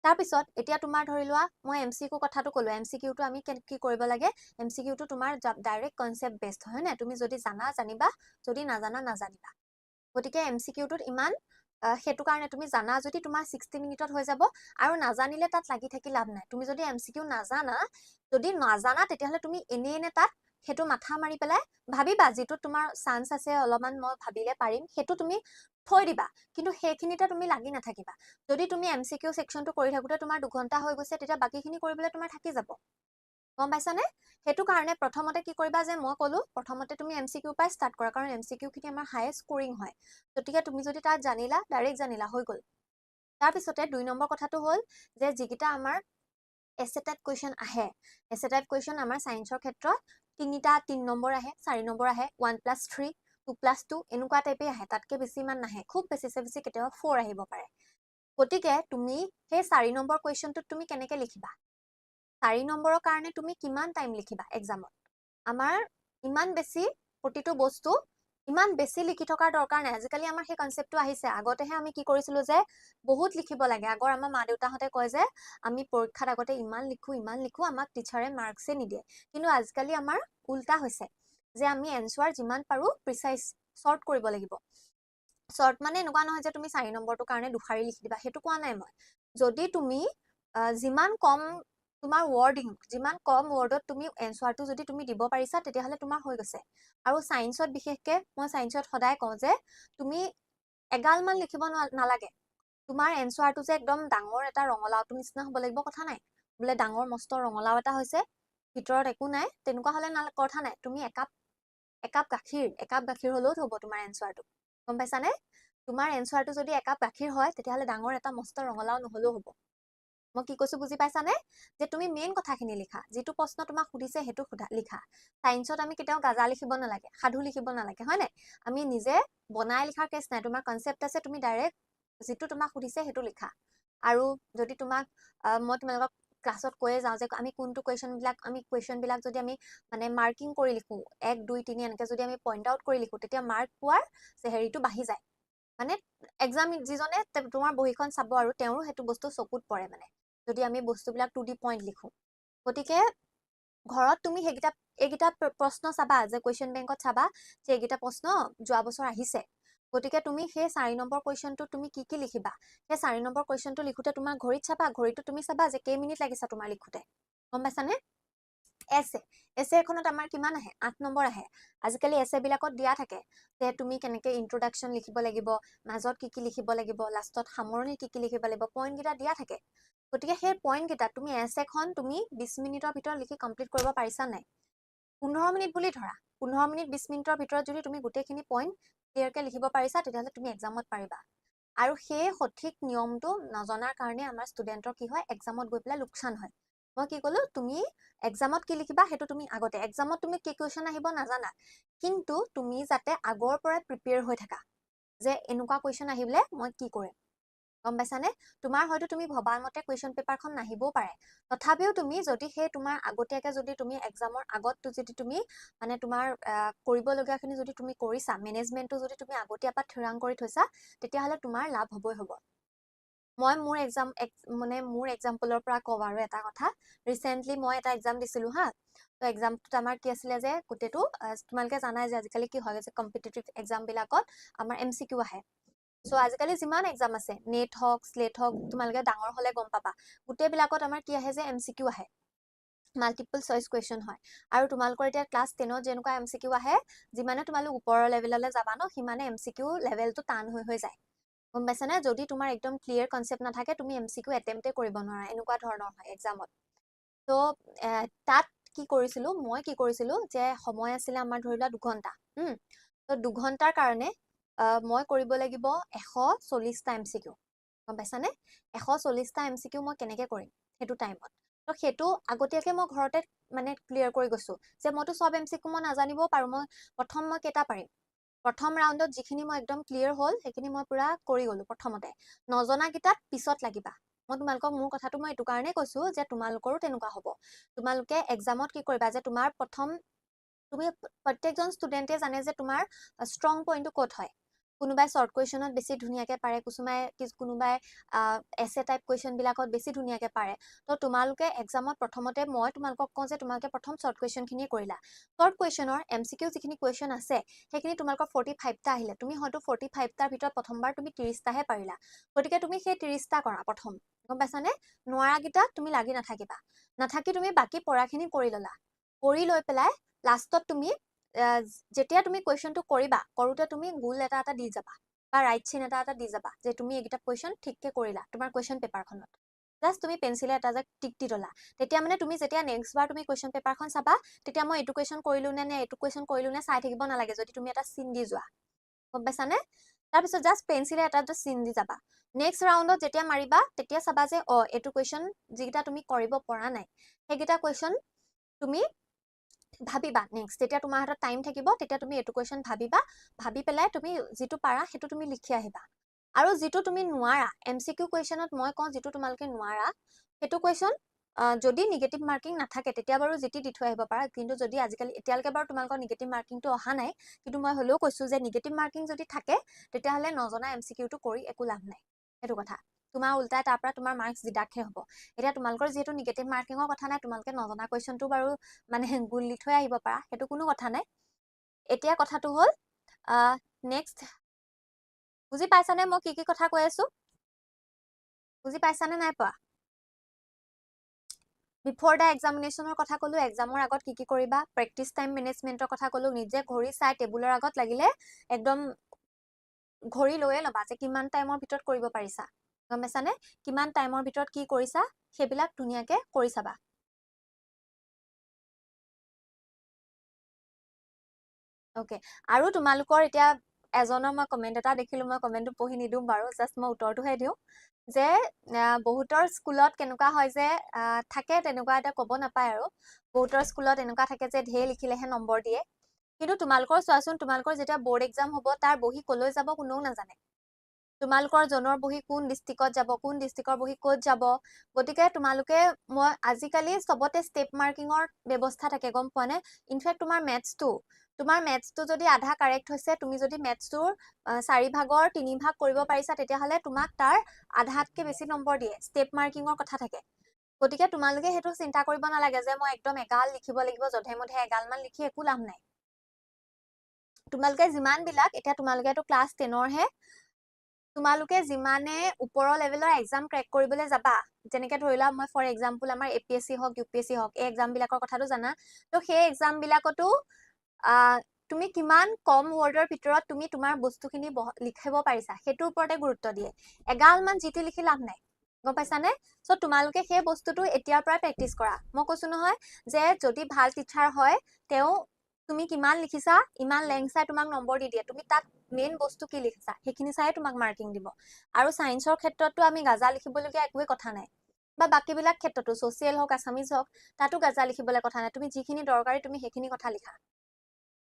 তাৰপিছত এতিয়া তোমাৰ ধৰি লোৱা মই এমচিকিউ কথাটো ক'লো এমচিকিউটো আমি কি কৰিব লাগে এমচিকিউটো তোমাৰ ডাইৰেক্ট কনসেপ্ট বেসড হয় না তুমি যদি জানা জানিবা যদি নাজানা নাজানিবা গতিকে এমচিকিউটোত ইমান সেইটো কাৰণে তুমি জানা যদি তোমাৰ 60 মিনিটত হৈ যাব আৰু নাজানিলে তাত লাগি থাকি লাভ নাই তুমি যদি এমচিকিউ নাজানা তেতিয়াহলে তুমি এনে তাত সেইটো মাথা মাৰি পেলাই ভাবিবা যেটো তোমাৰ চান্স আছে অলপমান মই ভাবিলে পাৰিম সেইটো তুমি থৈ দিবা কিন্তু সেইখিনিতে তুমি লাগি নাথাকিবা যদি তুমি এমচিকিউ সেকশনটো কৰি থাকোতে তোমাৰ 2 ঘন্টা হৈ গৈছে তেতিয়া বাকিখিনি কৰিবলৈ তোমাৰ থাকি যাব গম পাইছানে সেইটো কাৰণে প্ৰথমতে কি কৰিবা যে মই ক'লো প্ৰথমতে তুমি এমচিকিউ পাই ষ্টাৰ্ট কৰা কাৰণ এমচিকিউ খিনি আমাৰ হাইয়েষ্ট স্কোৰিং হয় গতিকে তুমি যদি তাত জানিলা ডাইৰেক্ট জানিলা হৈ গ'ল তাৰপিছতে 2 নম্বৰ কথাটো হ'ল যে যিকিটা আমাৰ এছে টাইপ কুৱেশ্যন আহে এছে টাইপ কুৱেশ্যন আমাৰ সায়েন্সৰ ক্ষেত্ৰত 3 নম্বৰ আহে 4 নম্বৰ আহে 1+3 2+2 এনেকুৱা টাইপে আহে তাতকে বেছি ইমান নাহে খুব বেছি কেতিয়াবা 4 আহিব পাৰে গতিকে তুমি সেই 4 নম্বৰ কুৱেশ্যনটোত তুমি কেনেকে লিখিবা 4 নম্বৰৰ কাৰণে তুমি কিমান টাইম লিখিবা এক্সামত আমাৰ ইমান বেছি প্ৰতিটো বস্তু ইমান বেছি লিখি থকাৰ দৰকাৰ নাই আজিকালি আমাৰ সেই কনসেপ্টটো আহিছে আগতেহে আমি কি কৰিছিলো যে বহুত লিখিব লাগে আগৰ আমাৰ মা দেউতাহঁতে কয় যে আমি পৰীক্ষাত আগতে ইমান লিখো আমাক টিচাৰে মাৰ্কসে নিদিয়ে কিন্তু আজিকালি আমাৰ উল্টা হৈছে যে আমি এনসাৰ যিমান পাৰো প্ৰিসাইজ শৰ্ট কৰিব লাগিব শৰ্ট মানে এনেকুৱা নহয় যে তুমি 4 নম্বৰটোৰ কাৰণে দুখাৰী লিখি দিবা সেইটো কোৱা নাই মই যদি তুমি যিমান কম তোমাৰ ওয়াৰ্ডিং যিমান কম ওয়াৰ্ডত তুমি এনসাৰটো যদি তুমি দিব পাৰিছা তেতিয়াহলে তোমাৰ হৈ গৈছে আৰু সায়েন্সত বিশেষকে মই সায়েন্সত সদায় কওঁ যে তুমি এগাল মান লিখিব নালাগে তোমাৰ এনসাৰটো যে একদম ডাঙৰ এটা ৰঙলাওটো নিচিনা হ'ব লাগিব কথা নাই বোলে ডাঙৰ মস্ত ৰঙলাও এটা হৈছে ভিতৰত একো নাই তেনেকুৱা হলে কথা নাই তুমি একাপ গাখীৰ হলেও হ'ব তোমাৰ এনসাৰটো গম পাইছানে তোমাৰ এনসাৰটো যদি একাপ গাখীৰ হয় তেতিয়াহলে ডাঙৰ এটা মস্ত ৰঙলাও নহলেও হ'ব মই কি কৈছো বুজি পাইছানে যে তুমি মেইন কথাখিনি লিখা যেটো প্ৰশ্ন তোমাক সুধিছে হেতু লিখা সায়েন্সত আমি কেতিয়াও গাজা লিখিব নালাগে সাধু লিখিব নালাগে হয় নাই আমি নিজে বনাই লিখাৰ কেছ নাই তোমাৰ কনসেপ্ট আছে তুমি ডাইৰেক্ট যেটো তোমাক সুধিছে হেতু লিখা আৰু যদি তোমাক মই তোমালোকক ক্লাছত কৈয়ে যাওঁ যে আমি কোনটো কুৱেশ্যন বিলাক যদি আমি মানে মাৰ্কিং কৰি লিখো 1 2 3 এনেকে যদি আমি পইণ্ট আউট কৰি লিখো তেতিয়া মাৰ্ক পোৱাৰ হেৰিটো বাঢ়ি যায় মানে এক্সাম যিজনে তোমাৰ বহিখন চাব আৰু তেওঁৰো হেতু বস্তু চকুত পৰে মানে যদি আমি বস্তুবিলাক 2D পইণ্ট লিখো গতিকে ঘৰত তুমি এইগিটা প্ৰশ্ন চাবা যে কুৱেশ্যন বেংকত চাবা যে এইগিটা প্ৰশ্ন যোৱা বছৰ আহিছে গতিকে তুমি সেই 4 নম্বৰ কুৱেশ্যনটো তুমি কি লিখিবা সেই 4 নম্বৰ কুৱেশ্যনটো লিখোতে তোমাৰ ঘড়ীত চাবা ঘড়ীটো তুমি চাবা যে কেই মিনিট লাগিছে তোমাৰ লিখোতে গম পাইছানে এছে এখনত আমাৰ কিমান আহে 8 নম্বৰ আহে আজিকালি এছে বিলাকত দিয়া থাকে যে তুমি কেনেকে ইন্ট্ৰোডাকচন লিখিব লাগিব মাজত কি লিখিব লাগিব লাষ্টত সামৰণি কি লিখিব লাগিব পইণ্ট গিটা দিয়া থাকে গতিকে সেই পইণ্ট গিটা তুমি এছেখন তুমি 20 মিনিটৰ ভিতৰত লিখি কমপ্লিট কৰিব পাৰিছা নাই 15 মিনিট বুলি ধৰা 15 মিনিট 20 মিনিটৰ ভিতৰত যদি তুমি গোটেইখিনি পইণ্ট ক্লিয়াৰকে লিখিব পাৰিছা তেতিয়াহলে তুমি এক্সামত পাৰিবা আৰু সেই সঠিক নিয়মটো নজনাৰ কাৰণে আমাৰ ষ্টুডেন্টৰ কি হয় এক্সামত গৈ পেলাই লোকচান হয় মই কি ক'লো তুমি এক্সামত কি লিখিবা হেতু তুমি আগতে এক্সামত তুমি কি কুৱেশ্যন আহিব নাজানা কিন্তু তুমি যাতে আগৰ পৰা প্ৰিপেয়াৰ হৈ থাকা যে এনেকুৱা কুৱেশ্যন আহিলে মই কি কৰিম গম পাইছানে তোমাৰ হয়তো তুমি ভবাৰ মতে কুৱেশ্যন পেপাৰখন নাহিবও পাৰে তথাপিও তুমি যদি সেই তোমাৰ আগতীয়াকে যদি তুমি এক্সামৰ আগত যদি তুমি মানে তোমাৰ কৰিব লগাখিনি যদি তুমি কৰিছা মেনেজমেন্টটো যদি তুমি আগতীয়া পৰা থিৰাং কৰি থৈছা তেতিয়াহলে তোমাৰ লাভ হ'বই হ'ব মই মোৰ এক্সাম্পলৰ পৰা কওঁ আৰু এটা কথা ৰিসেন্টলি মই এটা এক্সাম দিছিলো হা তো এক্সামটোত আমাৰ কি আছিলে যে গোটেটো তোমালোকে জানাই যে আজিকালি কি হয় যে কম্পিটিটিভ এক্সাম বিলাকত আমাৰ এমচিকিউ আহে সো আজিকালি যিমান এক্সাম আছে নেট হক স্লেট হক তোমালোকে ডাঙৰ হলে গম পাবা গোটেই বিলাকত আমাৰ কি আহে যে এমচিকিউ আহে মাল্টিপল চইচ কুৱেশ্যন হয় আৰু তোমালোকৰ এতিয়া ক্লাছ 10ত যেনেকুৱা এমচিকিউ আহে যিমানে তোমালোক ওপৰৰ লেভেললৈ যাবা ন সিমানে এমচিকিউ লেভেলটো টান হৈ যায় গম পাইছানে? যদি তোমাৰ একদম ক্লিয়াৰ কনচেপ্ট নাথাকে তুমি MCQ এটেম্পটে কৰিব নোৱাৰা, এনেকুৱা ধৰণৰ হয় এক্সামত। তো তাত মই কি কৰিছিলো যে সময় আছিলে আমাৰ ধৰি লোৱা 2 ঘন্টা। তো 2 ঘন্টাৰ কাৰণে মই কৰিব লাগিব 140টা MCQ। গম পাইছানে? 140টা MCQ মই কেনেকে কৰিম সেইটো টাইমত। তো সেইটো আগতীয়াকে মই ঘৰতে মানে ক্লিয়াৰ কৰি গৈছো যে মইতো সব MCQ মই নাজানিবও পাৰো। মই কেইটা পাৰিম। প্ৰথম ৰাউণ্ডত যিখিনি মই একদম ক্লিয়াৰ হ'ল সেইখিনি মই পুৰা কৰি গলো প্ৰথমতে। নজনা কিটাত পিছত লাগিবা। মই তোমালোকক মোৰ কথাটো মই এইটো কাৰণে কৈছো যে তোমালোকৰো তেনেকুৱা হ'ব। তোমালোকে এক্সামত কি কৰিবা যে তোমাৰ তুমি প্ৰত্যেকজন ষ্টুডেণ্টে জানে যে তোমাৰ ষ্ট্ৰং পইণ্টটো ক'ত হয়। কোনোবাই শৰ্ট কুৱেশ্যনত বেছি ধুনীয়াকে পাৰে, কোনোবাই এছে টাইপ কুৱেশ্যন বিলাকত বেছি ধুনীয়াকে পাৰে। তো তোমালোকে এক্সামত প্ৰথমতে মই তোমালোকক কওঁ যে তোমালোকে প্ৰথম শৰ্ট কুৱেশ্যন খিনি কৰিলা। শৰ্ট কুৱেশ্যনৰ MCQ যিখিনি কুৱেশ্যন আছে সেইখিনি তোমালোকৰ 45টা আহিলে। তুমি হয়তো 45টাৰ ভিতৰত প্ৰথমবাৰ তুমি 30টাহে পাৰিলা। গতিকে তুমি সেই 30টা কৰা প্ৰথম। গম পাইছানে? নোৱাৰাকেইটা তুমি লাগি নাথাকি তুমি বাকী পঢ়াখিনি কৰি ললা। কৰি লৈ পেলাই লাষ্টত তুমি যেতিয়া তুমি কুৱেশ্যনটো কৰিবা, কৰোতে তুমি গোল এটা দি যাবা বা ৰাইট চিন এটা দি যাবা যে তুমি এইকেইটা কুৱেশ্যন ঠিককে কৰিলা তোমাৰ কুৱেশ্যন পেপাৰখনত। জাষ্ট তুমি পেঞ্চিলে এটা যে টিক দি ল'লা। তেতিয়া মানে তুমি যেতিয়া নেক্সট বাৰ তুমি কুৱেশ্যন পেপাৰখন চাবা, তেতিয়া মই এইটো কুৱেশ্যন কৰিলো নে এইটো কুৱেশ্যন কৰিলো নে চাই থাকিব নালাগে যদি তুমি এটা চিন দি যোৱা। গম পাইছানে? তাৰপিছত জাষ্ট পেঞ্চিলে এটা চিন দি যাবা। নেক্সট ৰাউণ্ডত যেতিয়া মাৰিবা তেতিয়া চাবা যে এইটো কুৱেশ্যন যিকেইটা তুমি কৰিব পৰা নাই সেইকেইটা কুৱেশ্যন তুমি ভাবিবা। নেক্সট যেতিয়া তোমাৰ হাতত টাইম থাকিব তেতিয়া তুমি এইটো কুৱেশ্যন ভাবিবা। ভাবি পেলাই তুমি যিটো পাৰা সেইটো তুমি লিখি আহিবা। আৰু যিটো তুমি নোৱাৰা MCQ কুৱেশ্যনত মই কওঁ যিটো তোমালোকে নোৱাৰা সেইটো কুৱেশ্যন যদি নিগেটিভ মাৰ্কিং নাথাকে তেতিয়া বাৰু যিটি দি থৈ আহিব পাৰা। কিন্তু যদি এতিয়ালৈকে বাৰু তোমালোকৰ নিগেটিভ মাৰ্কিংটো অহা নাই, কিন্তু মই হ'লেও কৈছো যে নিগেটিভ মাৰ্কিং যদি থাকে তেতিয়াহ'লে নজনা MCQটো কৰি একো লাভ নাই। সেইটো কথা। তোমাৰ উল্টাই তাৰ পৰা তোমাৰ মাৰ্কছ ডিডাক্টহে হ'ব। এতিয়া তোমালোকৰ যিহেতু নিগেটিভ মাৰ্কিঙৰ কথা নাই, তোমালোকে নজনা কুৱেশ্যনটো বাৰু মানে গোল দি থৈ আহিব পাৰা, সেইটো কোনো কথা নাই। এতিয়া কথাটো হ'ল নেক্সট বুজি পাইছানে মই কি কথা কৈ আছো? বুজি পাইছানে নাই পোৱা? বিফৰ দ্য এক্সামিনেশ্যনৰ কথা ক'লো, এক্সামৰ আগত কি কৰিবা, প্ৰেক্টিচ টাইম মেনেজমেণ্টৰ কথা ক'লো। নিজে ঘড়ী চাই টেবুলৰ আগত লাগিলে একদম ঘড়ী লৈয়ে ল'বা যে কিমান টাইমৰ ভিতৰত কৰিব পাৰিছা। গম পাইছানে? কিমান টাইমৰ ভিতৰত কি কৰিছা সেইবিলাক ধুনীয়াকে কৰি চাবা। অকে, আৰু তোমালোকৰ এতিয়া এজনৰ মই কমেণ্ট এটা দেখিলো, মই কমেণ্টটো পঢ়ি নিদিওঁ বাৰু, জাষ্ট মই উত্তৰটোহে দিওঁ যে বহুতৰ স্কুলত কেনেকুৱা হয় যে থাকে তেনেকুৱা এটা ক'ব নাপায় আৰু বহুতৰ স্কুলত এনেকুৱা থাকে যে ঢেৰ লিখিলেহে নম্বৰ দিয়ে। কিন্তু তোমালোকৰ চোৱাচোন, তোমালোকৰ যেতিয়া বৰ্ড এক্সাম হ'ব তাৰ বহি কলৈ যাব কোনেও নাজানে। তোমালোকৰ জনৰ বহি কোন ডিষ্ট্ৰিক্টত যাব, কোন ডিষ্ট্ৰিক্টৰ বহি ক'ত যাব। গতিকে তোমালোকে আজিকালি চবতে ষ্টেপ মাৰ্কিঙৰ ব্যৱস্থা থাকে, গম পোৱা নে? ইনফেক্ট তোমাৰ মেথছটো যদি আধা কাৰেক্ট হৈছে, তুমি যদি মেথছটোৰ 4 ভাগৰ 3 ভাগ কৰিব পাৰিছা তেতিয়াহ'লে তোমাক তাৰ আধাতকে বেছি নম্বৰ দিয়ে। ষ্টেপ মাৰ্কিঙৰ কথা থাকে। গতিকে তোমালোকে সেইটো চিন্তা কৰিব নালাগে যে মই একদম এগাল লিখিব লাগিব, জধে মধে এগালমান লিখি একো লাভ নাই। তোমালোকে যিমানবিলাক, এতিয়া তোমালোকেতো ক্লাছ 10ৰহে, তোমালোকে যিমানে ওপৰৰ লেভেলৰ এক্সাম ক্ৰেক কৰিবলৈ যাবা, যেনেকে ধৰি লোৱা মই ফৰ এক্সাম্পল আমাৰ APSC হওক UPSC হওক এই এক্সাম বিলাকৰ কথাটো জানা। তো সেই এক্সাম বিলাকতো তুমি কিমান কম ৱৰ্ডৰ ভিতৰত তুমি তোমাৰ বস্তুখিনি লিখিব পাৰিছা সেইটোৰ ওপৰতে গুৰুত্ব দিয়ে। এগালমান যিটি লিখি লাভ নাই। গম পাইছানে? চ' তোমালোকে সেই বস্তুটো এতিয়াৰ পৰাই প্ৰেক্টিচ কৰা। মই কৈছো নহয় যে যদি ভাল টিচাৰ হয় তুমি কিমান লিখিছা ইমান লেংথ চাই তোমাক নম্বৰ দি দিয়ে। তুমি তাত মেইন বস্তু কি লিখিছা সেইখিনি চাই তোমাক মাৰ্কিং দিব। আৰু ছায়েন্সৰ ক্ষেত্ৰতো আমি গাজা লিখিবলগীয়া একোৱে কথা নাই, বা বাকীবিলাক ক্ষেত্ৰতো ছচিয়েল হওক আছামিজ হওক তাতো গাজা লিখিবলৈ কথা নাই। তুমি যিখিনি দৰকাৰী তুমি সেইখিনি কথা লিখা।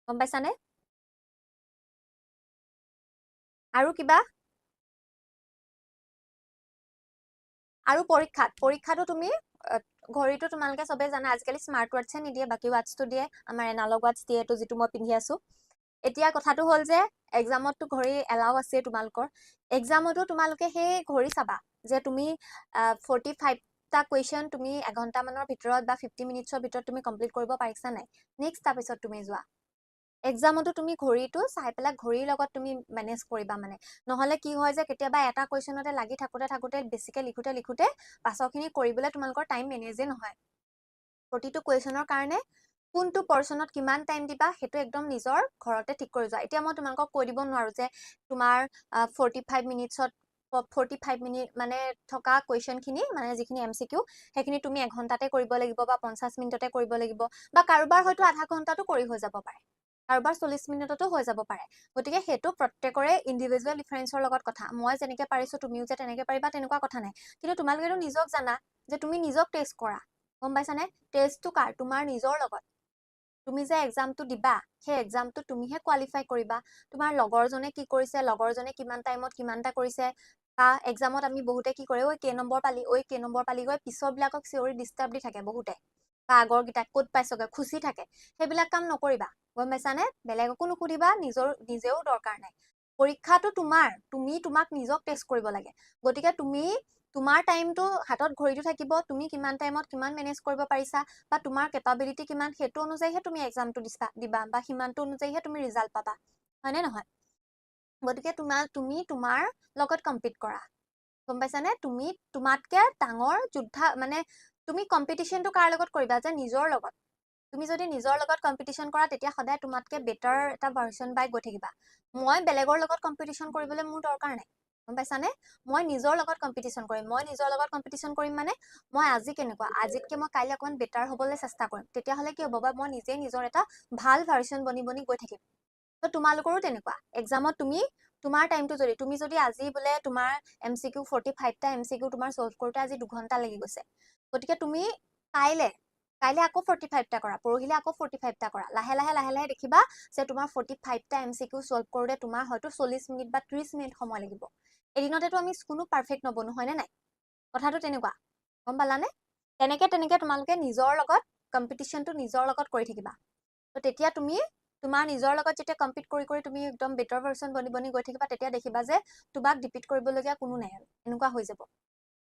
গম পাইছানে? আৰু কিবা? আৰু পৰীক্ষাটো তুমি ঘড়ীটো তোমালোকে চবে জানা আজিকালি স্মাৰ্ট ৱাটচহে নিদিয়ে, বাকী ৱাটচটো দিয়ে। আমাৰ এনালগ ৱাটচ দিয়ে, এইটো যিটো মই পিন্ধি আছো। এতিয়া কথাটো হ'ল যে এক্সামতটো ঘড়ী এলাও আছে তোমালোকৰ। এক্সামতো তোমালোকে সেই ঘড়ী চাবা যে তুমি 45টা কুৱেশ্যন তুমি এঘণ্টামানৰ ভিতৰত বা 50 মিনিটছৰ ভিতৰত তুমি কমপ্লিট কৰিব পাৰিছা নাই। নেক্সট তাৰপিছত তুমি যোৱা। এক্সামতো তুমি ঘড়ীটো চাই পেলাই ঘড়ীৰ লগত তুমি মেনেজ কৰিবা মানে। নহলে কি হয় যে কেতিয়াবা এটা কুৱেশ্যনতে লাগি থাকোতে বেছিকে লিখোতে পাছৰখিনি কৰিবলৈ তোমালোকৰ টাইম মেনেজে নহয়। প্ৰতিটো কুৱেশ্যনৰ কাৰণে কোনটো পৰ্চনত কিমান টাইম দিবা সেইটো একদম নিজৰ ঘৰতে ঠিক কৰি যোৱা এতিয়া মই তোমালোকক কৈ দিব নোৱাৰো যে তোমাৰ 45 মিনিটছত 45 মিনিট মানে থকা কুৱেশ্যন খিনি মানে যিখিনি এমচিকিউ সেইখিনি তুমি এঘণ্টাতে কৰিব লাগিব বা 50 মিনিটতে কৰিব লাগিব বা কাৰোবাৰ হয়তো আধা ঘণ্টাটো কৰি হৈ যাব পাৰে কাৰোবাৰ 40 মিনিটতো হৈ যাব পাৰে গতিকে সেইটো প্ৰত্যেকৰে ইণ্ডিভিজুৱেল ডিফাৰেন্সৰ লগত কথা মই যেনেকে পাৰিছো তুমিও যে তেনেকে পাৰিবা তেনেকুৱা কথা নাই কিন্তু তোমালোকেতো নিজক জানা যে তুমি নিজক টেষ্ট কৰা গম পাইছানে টেষ্টটো কাৰ তোমাৰ নিজৰ লগত তুমি যে এক্সামটো দিবা সেই এক্সামটো তুমিহে কোৱালিফাই কৰিবা তোমাৰ লগৰজনে কি কৰিছে লগৰজনে কিমান টাইমত কিমানটা কৰিছে বা এক্সামত আমি বহুতে কি কৰে ঐ কেই নম্বৰ পালি গৈ পিছৰবিলাকক চিঞৰি ডিষ্টাৰ্ব দি থাকে বহুতে বা আগৰ গীতাক ক'ত পাইছগে খুচি থাকে সেইবিলাক কাম নকৰিবা গম পাইছানে বেলেগকো নুসুধিবা নিজেও দৰকাৰ নাই পৰীক্ষাটো তোমাৰ তুমি তোমাক নিজক টেষ্ট কৰিব লাগে গতিকে তুমি তোমাৰ টাইমটো হাতত ঘড়ীটো থাকিব তুমি কিমান টাইমত কিমান মেনেজ কৰিব পাৰিছা বা তোমাৰ কেপাবিলিটি কিমান সেইটো অনুযায়ীহে তুমি এক্সামটো দিবা বা সিমানটো অনুযায়ীহে তুমি ৰিজাল্ট পাবা হয়নে নহয় গতিকে তুমি তোমাৰ লগত কম্পিট কৰা গম পাইছানে তুমি তোমাতকে ডাঙৰ যোদ্ধা মানে তুমি কম্পিটিশ্যনটো কাৰ লগত কৰিবা যে নিজৰ লগত তুমি যদি নিজৰ লগত কম্পিটিশ্যন কৰা তেতিয়া সদায় তোমাতকে বেটাৰ এটা ভাৰ্চন বাই গৈ থাকিবা মই বেলেগৰ লগত কম্পিটিশ্যন কৰিবলৈ মোৰ দৰকাৰ নাই গম পাইছানে মই নিজৰ লগত কম্পিটিশ্যন কৰিম মানে মই আজি কেনেকুৱা আজিতকে মই কাইলৈ অকণমান বেটাৰ হ'বলৈ চেষ্টা কৰিম তেতিয়াহ'লে কি হ'ব বা মই নিজে নিজৰ এটা ভাল ভাৰ্চন বনি গৈ থাকিম তো তোমালোকৰো তেনেকুৱা এক্সামত তোমাৰ টাইমটো তুমি যদি আজি বোলে তোমাৰ এমচিকিউ 45টা এমচিকিউ তোমাৰ সলভ কৰোতে আজি 2 ঘণ্টা লাগি গৈছে গতিকে তুমি কাইলে আকৌ 45টা কৰা পৰহিলে আকৌ 45টা কৰা লাহে লাহে দেখিবা যে তোমাৰ 45টা এমচিকিউ সলভ কৰোতে তোমাৰ হয়তো 40 মিনিট বা 30 মিনিট সময় লাগিব এদিনতেতো আমি কোনো পাৰফেক্ট নবনো হয়নে নাই কথাটো তেনেকুৱা গম পালানে তেনেকে তোমালোকে নিজৰ লগত কম্পিটিশ্যনটো নিজৰ লগত কৰি থাকিবা তো তেতিয়া তুমি তোমাৰ নিজৰ লগত যেতিয়া কম্পিট কৰি তুমি একদম বেটাৰ ভাৰ্চন বনি গৈ থাকিবা তেতিয়া দেখিবা যে তোমাক ডিপিট কৰিবলগীয়া কোনো নাই আৰু এনেকুৱা হৈ যাব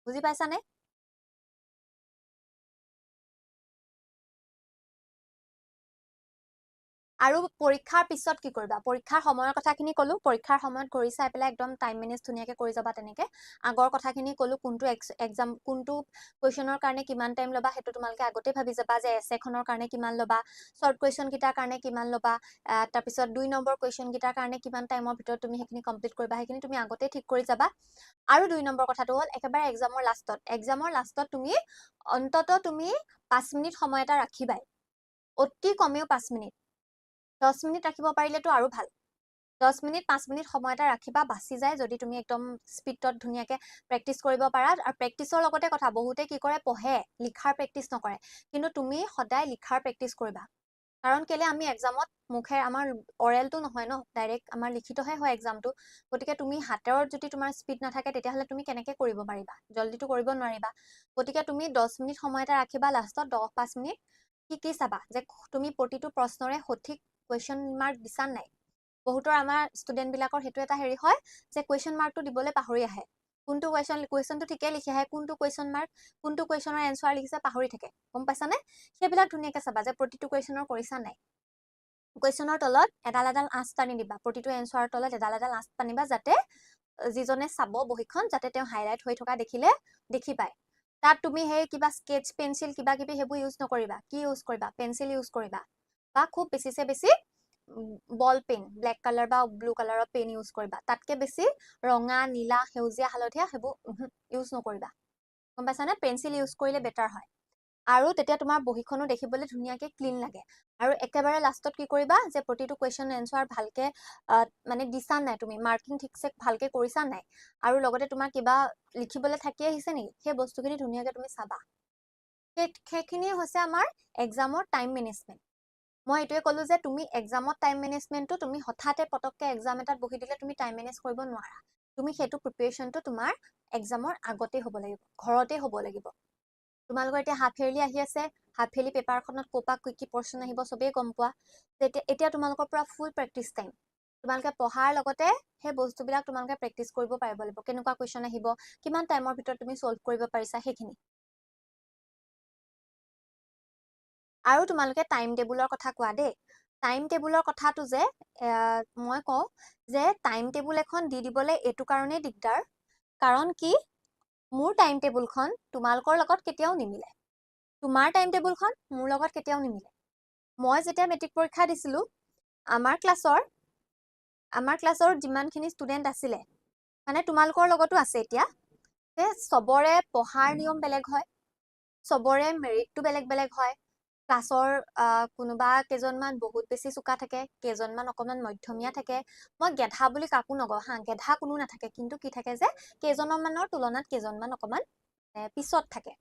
বুজি পাইছানে আৰু পৰীক্ষাৰ পিছত কি কৰিবা পৰীক্ষাৰ সময়ৰ কথাখিনি ক'লো পৰীক্ষাৰ সময়ত ঘড়ী চাই পেলাই একদম টাইম মেনেজ ধুনীয়াকে কৰি যাবা তেনেকে আগৰ কথাখিনি ক'লো কোনটো এক্সাম কোনটো কুৱেশ্যনৰ কাৰণে কিমান টাইম ল'বা সেইটো তোমালোকে আগতে ভাবি যাবা যে এছেখনৰ কাৰণে কিমান ল'বা শৰ্ট কুৱেশ্যন কেইটাৰ কাৰণে কিমান ল'বা তাৰপিছত 2 নম্বৰ কুৱেশ্যন কেইটাৰ কাৰণে কিমান টাইমৰ ভিতৰত তুমি সেইখিনি কমপ্লিট কৰিবা সেইখিনি তুমি আগতে ঠিক কৰি যাবা আৰু 2 নম্বৰ কথাটো হ'ল একেবাৰে এক্সামৰ লাষ্টত তুমি অন্তত তুমি 5 মিনিট সময় এটা ৰাখিবাই অতি কমেও 5 মিনিট 10 মিনিট ৰাখিব পাৰিলেতো আৰু ভাল 10 মিনিট 5 মিনিট সময় এটা ৰাখিবা বাচি যায় যদি তুমি একদম স্পীডত ধুনীয়াকে প্ৰেক্টিচ কৰিব পাৰা আৰু প্ৰেক্টিচৰ লগতে কথা বহুতে কি কৰে পঢ়ে লিখাৰ প্ৰেক্টিচ নকৰে কিন্তু তুমি সদায় লিখাৰ প্ৰেক্টিচ কৰিবা কাৰণ কেলে আমি এক্সামত মুখে আমাৰ অৰেলটো নহয় ন ডাইৰেক্ট আমাৰ লিখিতহে হয় এক্সামটো গতিকে তুমি হাতৰ যদি তোমাৰ স্পীড নাথাকে তেতিয়াহ'লে তুমি কেনেকে কৰিব পাৰিবা জলদিটো কৰিব নোৱাৰিবা গতিকে তুমি 10 মিনিট সময় এটা ৰাখিবা লাষ্টত 5 মিনিট কি চাবা যে তুমি প্ৰতিটো প্ৰশ্নৰে সঠিক কুৱেশ্যন মাৰ্ক দিছা নাই বহুতৰ আমাৰ ষ্টুডেণ্ট বিলাকৰ সেইটো এটা হেৰি হয় যে কুৱেশ্যন মাৰ্কটো দিবলৈ পাহৰি আহে কোনটো কুৱেশ্যনটো ঠিকে লিখি আহে কোনটো কুৱেশ্যন মাৰ্ক কোনটো কুৱেশ্যনৰ এনচাৰ লিখিছে পাহৰি থাকে গম পাইছানে সেইবিলাক ধুনীয়াকে চাবা যে প্ৰতিটো কুৱেশ্যনৰ কৰিছা নাই কুৱেশ্যনৰ তলত এডাল আঁচ টানি দিবা প্ৰতিটো এনচাৰৰ তলত এডাল আঁচ টানিবা যাতে যিজনে চাব বহীখন যাতে তেওঁ হাইলাইট হৈ থকা দেখিলে দেখি পায় তাত তুমি সেই কিবা স্কেচ পেঞ্চিল কিবা কিবি সেইবোৰ ইউজ নকৰিবা কি ইউজ কৰিবা পেঞ্চিল ইউজ কৰিবা বা খুব বেছি বল পেন ব্লেক কালাৰ বা ব্লু কালাৰৰ পেন ইউজ কৰিবা তাতকে বেছি ৰঙা নীলা সেউজীয়া হালধীয়া সেইবোৰ ইউজ নকৰিবা গম পাইছানে পেঞ্চিল ইউজ কৰিলে বেটাৰ হয় আৰু তেতিয়া তোমাৰ বহীখনো দেখিবলৈ ধুনীয়াকে ক্লিন লাগে আৰু একেবাৰে লাষ্টত কি কৰিবা যে প্ৰতিটো কুৱেশ্যন এনচাৰ ভালকে মানে দিছা নাই তুমি মাৰ্কিং ঠিকছে ভালকে কৰিছা নাই আৰু লগতে তোমাৰ কিবা লিখিবলৈ থাকি আহিছে নেকি সেই বস্তুখিনি ধুনীয়াকে তুমি চাবা সেইখিনি হৈছে আমাৰ এক্সামৰ টাইম মেনেজমেণ্ট মই এইটোৱে ক'লো যে তুমি এক্সামত টাইম মেনেজমেণ্টটো তুমি হঠাতে পটককে এক্সাম এটাত বহি দিলে তুমি টাইম মেনেজ কৰিব নোৱাৰা তুমি সেইটো প্ৰিপেৰেশ্যনটো তোমাৰ এক্সামৰ আগতে হ'ব লাগিব ঘৰতে হ'ব লাগিব তোমালোকৰ এতিয়া হাফ ইয়াৰলি আহি আছে হাফ ইয়াৰলি পেপাৰখনত ক'পা কি পৰ্চন আহিব চবেই গম পোৱা এতিয়া তোমালোকৰ পৰা ফুল প্ৰেক্টিচ টাইম তোমালোকে পঢ়াৰ লগতে সেই বস্তুবিলাক তোমালোকে প্ৰেক্টিচ কৰিব পাৰিব লাগিব কেনেকুৱা কুৱেশ্যন আহিব কিমান টাইমৰ ভিতৰত তুমি সলভ কৰিব পাৰিছা সেইখিনি আৰু তোমালোকে টাইম টেবুলৰ কথা কোৱা দেই টাইম টেবুলৰ কথাটো যে মই কওঁ যে টাইম টেবুল এখন দি দিবলৈ এইটো কাৰণেই দিগদাৰ কাৰণ কি মোৰ টাইম টেবুলখন তোমালোকৰ লগত কেতিয়াও নিমিলে তোমাৰ টাইম টেবুলখন মোৰ লগত কেতিয়াও নিমিলে মই যেতিয়া মেট্ৰিক পৰীক্ষা দিছিলোঁ, আমাৰ ক্লাছৰ যিমানখিনি ষ্টুডেণ্ট আছিলে, মানে তোমালোকৰ লগতো আছে এতিয়া, চবৰে পঢ়াৰ নিয়ম বেলেগ হয়, চবৰে মেৰিটটো বেলেগ বেলেগ হয়। ক্লাছৰ কোনোবা কেইজনমান বহুত বেছি চোকা থাকে, কেইজনমান অকণমান মধ্যমীয়া থাকে। মই গেধা বুলি কাকো নকওঁ হা, গেধা কোনো নাথাকে, কিন্তু কি থাকে যে কেইজনমানৰ তুলনাত কেইজনমান অকণমান পিছত থাকে।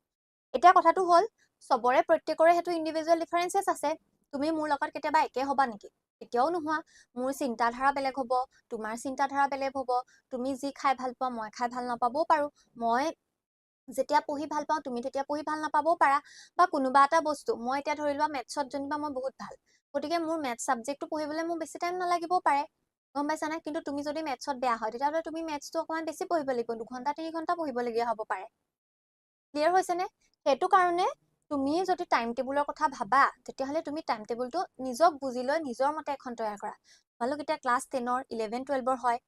এতিয়া কথাটো হ'ল চবৰে প্ৰত্যেকৰে সেইটো ইণ্ডিভিজুৱেল ডিফাৰেঞ্চেছ আছে। তুমি মোৰ লগত কেতিয়াবা একে হ'বা নেকি? কেতিয়াও নোহোৱা। মোৰ চিন্তাধাৰা বেলেগ হ'ব, তোমাৰ চিন্তাধাৰা বেলেগ হ'ব। তুমি যি খাই ভাল পোৱা মই খাই ভাল নাপাবও পাৰোঁ। মই যেতিয়া পঢ়ি ভাল পাওঁ তুমি তেতিয়া পঢ়ি ভাল নাপাবও পাৰা। বা কোনোবা এটা বস্তু, মই এতিয়া ধৰি লোৱা মেথছত যেনিবা মই বহুত ভাল, গতিকে মোৰ মেথছ ছাবজেক্টটো পঢ়িবলৈ মোৰ বেছি টাইম নালাগিবও পাৰে, গম পাইছানে? কিন্তু তুমি যদি মেথছত বেয়া হয়, তেতিয়াহ'লে তুমি মেথছটো অকণমান বেছি পঢ়িব লাগিব, 2 ঘণ্টা 3 ঘণ্টা পঢ়িবলগীয়া হ'ব পাৰে। ক্লিয়াৰ হৈছেনে? সেইটো কাৰণে তুমি যদি টাইম টেবুলৰ কথা ভাবা, তেতিয়াহ'লে তুমি টাইম টেবুলটো নিজক বুজি লৈ নিজৰ মতে এখন তৈয়াৰ কৰা। তোমালোক এতিয়া ক্লাছ 10ৰ 11 12ৰ হয়,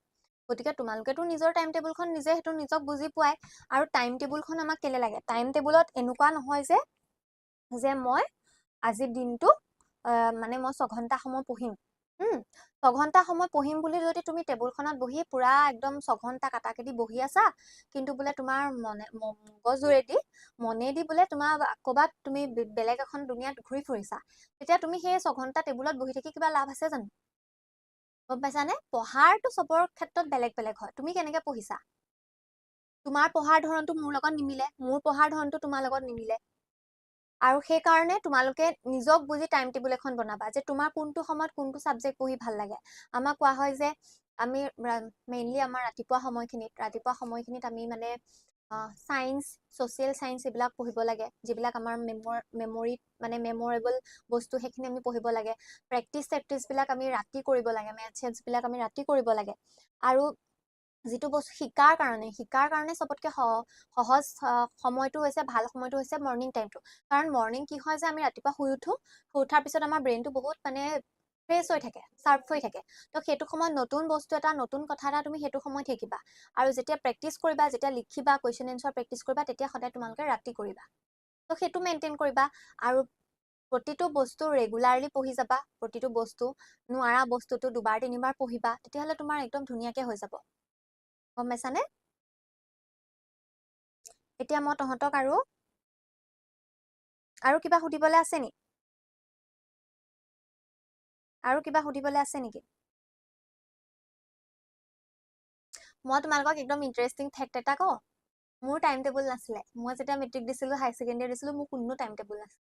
গতিকে তোমালোকেতো নিজৰ টাইম টেবুলখন নিজে সেইটো নিজক বুজি পোৱাই। আৰু টাইম টেবুলখন আমাক কেলে লাগে? টাইম টেবুলত এনেকুৱা নহয় যে মই আজিৰ দিনটো মানে মই 6 ঘণ্টা সময় পঢ়িম। 6 ঘণ্টা সময় পঢ়িম বুলি যদি তুমি টেবুলখনত বহি পুৰা একদম 6 ঘণ্টা কাটাকেটি বহি আছা, কিন্তু বোলে তোমাৰ মনেদি বোলে তোমাৰ ক'ৰবাত তুমি বেলেগ এখন দুনিয়াত ঘূৰি ফুৰিছা, তেতিয়া তুমি সেই 6 ঘণ্টা টেবুলত বহি থাকি কিবা লাভ আছে জানো? গম পাইছানে? পঢ়াৰটো চবৰ ক্ষেত্ৰত বেলেগ বেলেগ হয়। তুমি কেনেকে পঢ়িছা? তোমাৰ পঢ়াৰ ধৰণটো মোৰ লগত নিমিলে, মোৰ পঢ়াৰ ধৰণটো তোমাৰ লগত নিমিলে। আৰু সেইকাৰণে তোমালোকে নিজক বুজি টাইম টেবুল এখন বনাবা, যে তোমাৰ কোনটো সময়ত কোনটো ছাবজেক্ট পঢ়ি ভাল লাগে। আমাক কোৱা হয় যে আমি মেইনলি আমাৰ ৰাতিপুৱা সময়খিনিত আমি মানে ছায়েন্স, ছ'চিয়েল ছায়েন্স এইবিলাক পঢ়িব লাগে, যিবিলাক আমাৰ মেমৰিত মানে মেমৰেবল বস্তু, সেইখিনি আমি পঢ়িব লাগে। প্ৰেক্টিচবিলাক আমি ৰাতি কৰিব লাগে, মেথছবিলাক আমি ৰাতি কৰিব লাগে। আৰু যিটো বস্তু শিকাৰ কাৰণে চবতকে সহজ সময়টো হৈছে, ভাল সময়টো হৈছে মৰ্ণিং টাইমটো। কাৰণ মৰ্ণিং কি হয় যে আমি ৰাতিপুৱা শুই উঠাৰ পিছত আমাৰ ব্ৰেইনটো বহুত মানে ফ্ৰেছ হৈ থাকে, শ্বাৰ্প হৈ থাকে। তো সেইটো সময়ত নতুন বস্তু এটা, নতুন কথা এটা তুমি সেইটো সময়ত শিকিবা। আৰু যেতিয়া প্ৰেক্টিচ কৰিবা, যেতিয়া লিখিবা, কুৱেশ্যন এনচাৰ প্ৰেক্টিচ কৰিবা, তেতিয়া সদায় তোমালোকে ৰাতি কৰিবা। তো সেইটো মেইনটেইন কৰিবা। আৰু প্ৰতিটো বস্তু ৰেগুলাৰলি পঢ়ি যাবা। প্ৰতিটো বস্তু, নোৱাৰা বস্তুটো 2বাৰ 3বাৰ পঢ়িবা, তেতিয়াহ'লে তোমাৰ একদম ধুনীয়াকে হৈ যাব। গম পাইছানে? এতিয়া মই তহঁতক আৰু কিবা সুধিবলৈ আছে নি? আৰু কিবা সুধিবলৈ আছে নেকি? মই তোমালোকক একদম ইণ্টাৰেষ্টিং ফেক্ট এটা কওঁ। মোৰ টাইম টেবুল নাছিলে। মই যেতিয়া মেট্ৰিক দিছিলোঁ, হায়াৰ ছেকেণ্ডেৰী দিছিলোঁ, মোৰ কোনো টাইম টেবুল নাছিলে।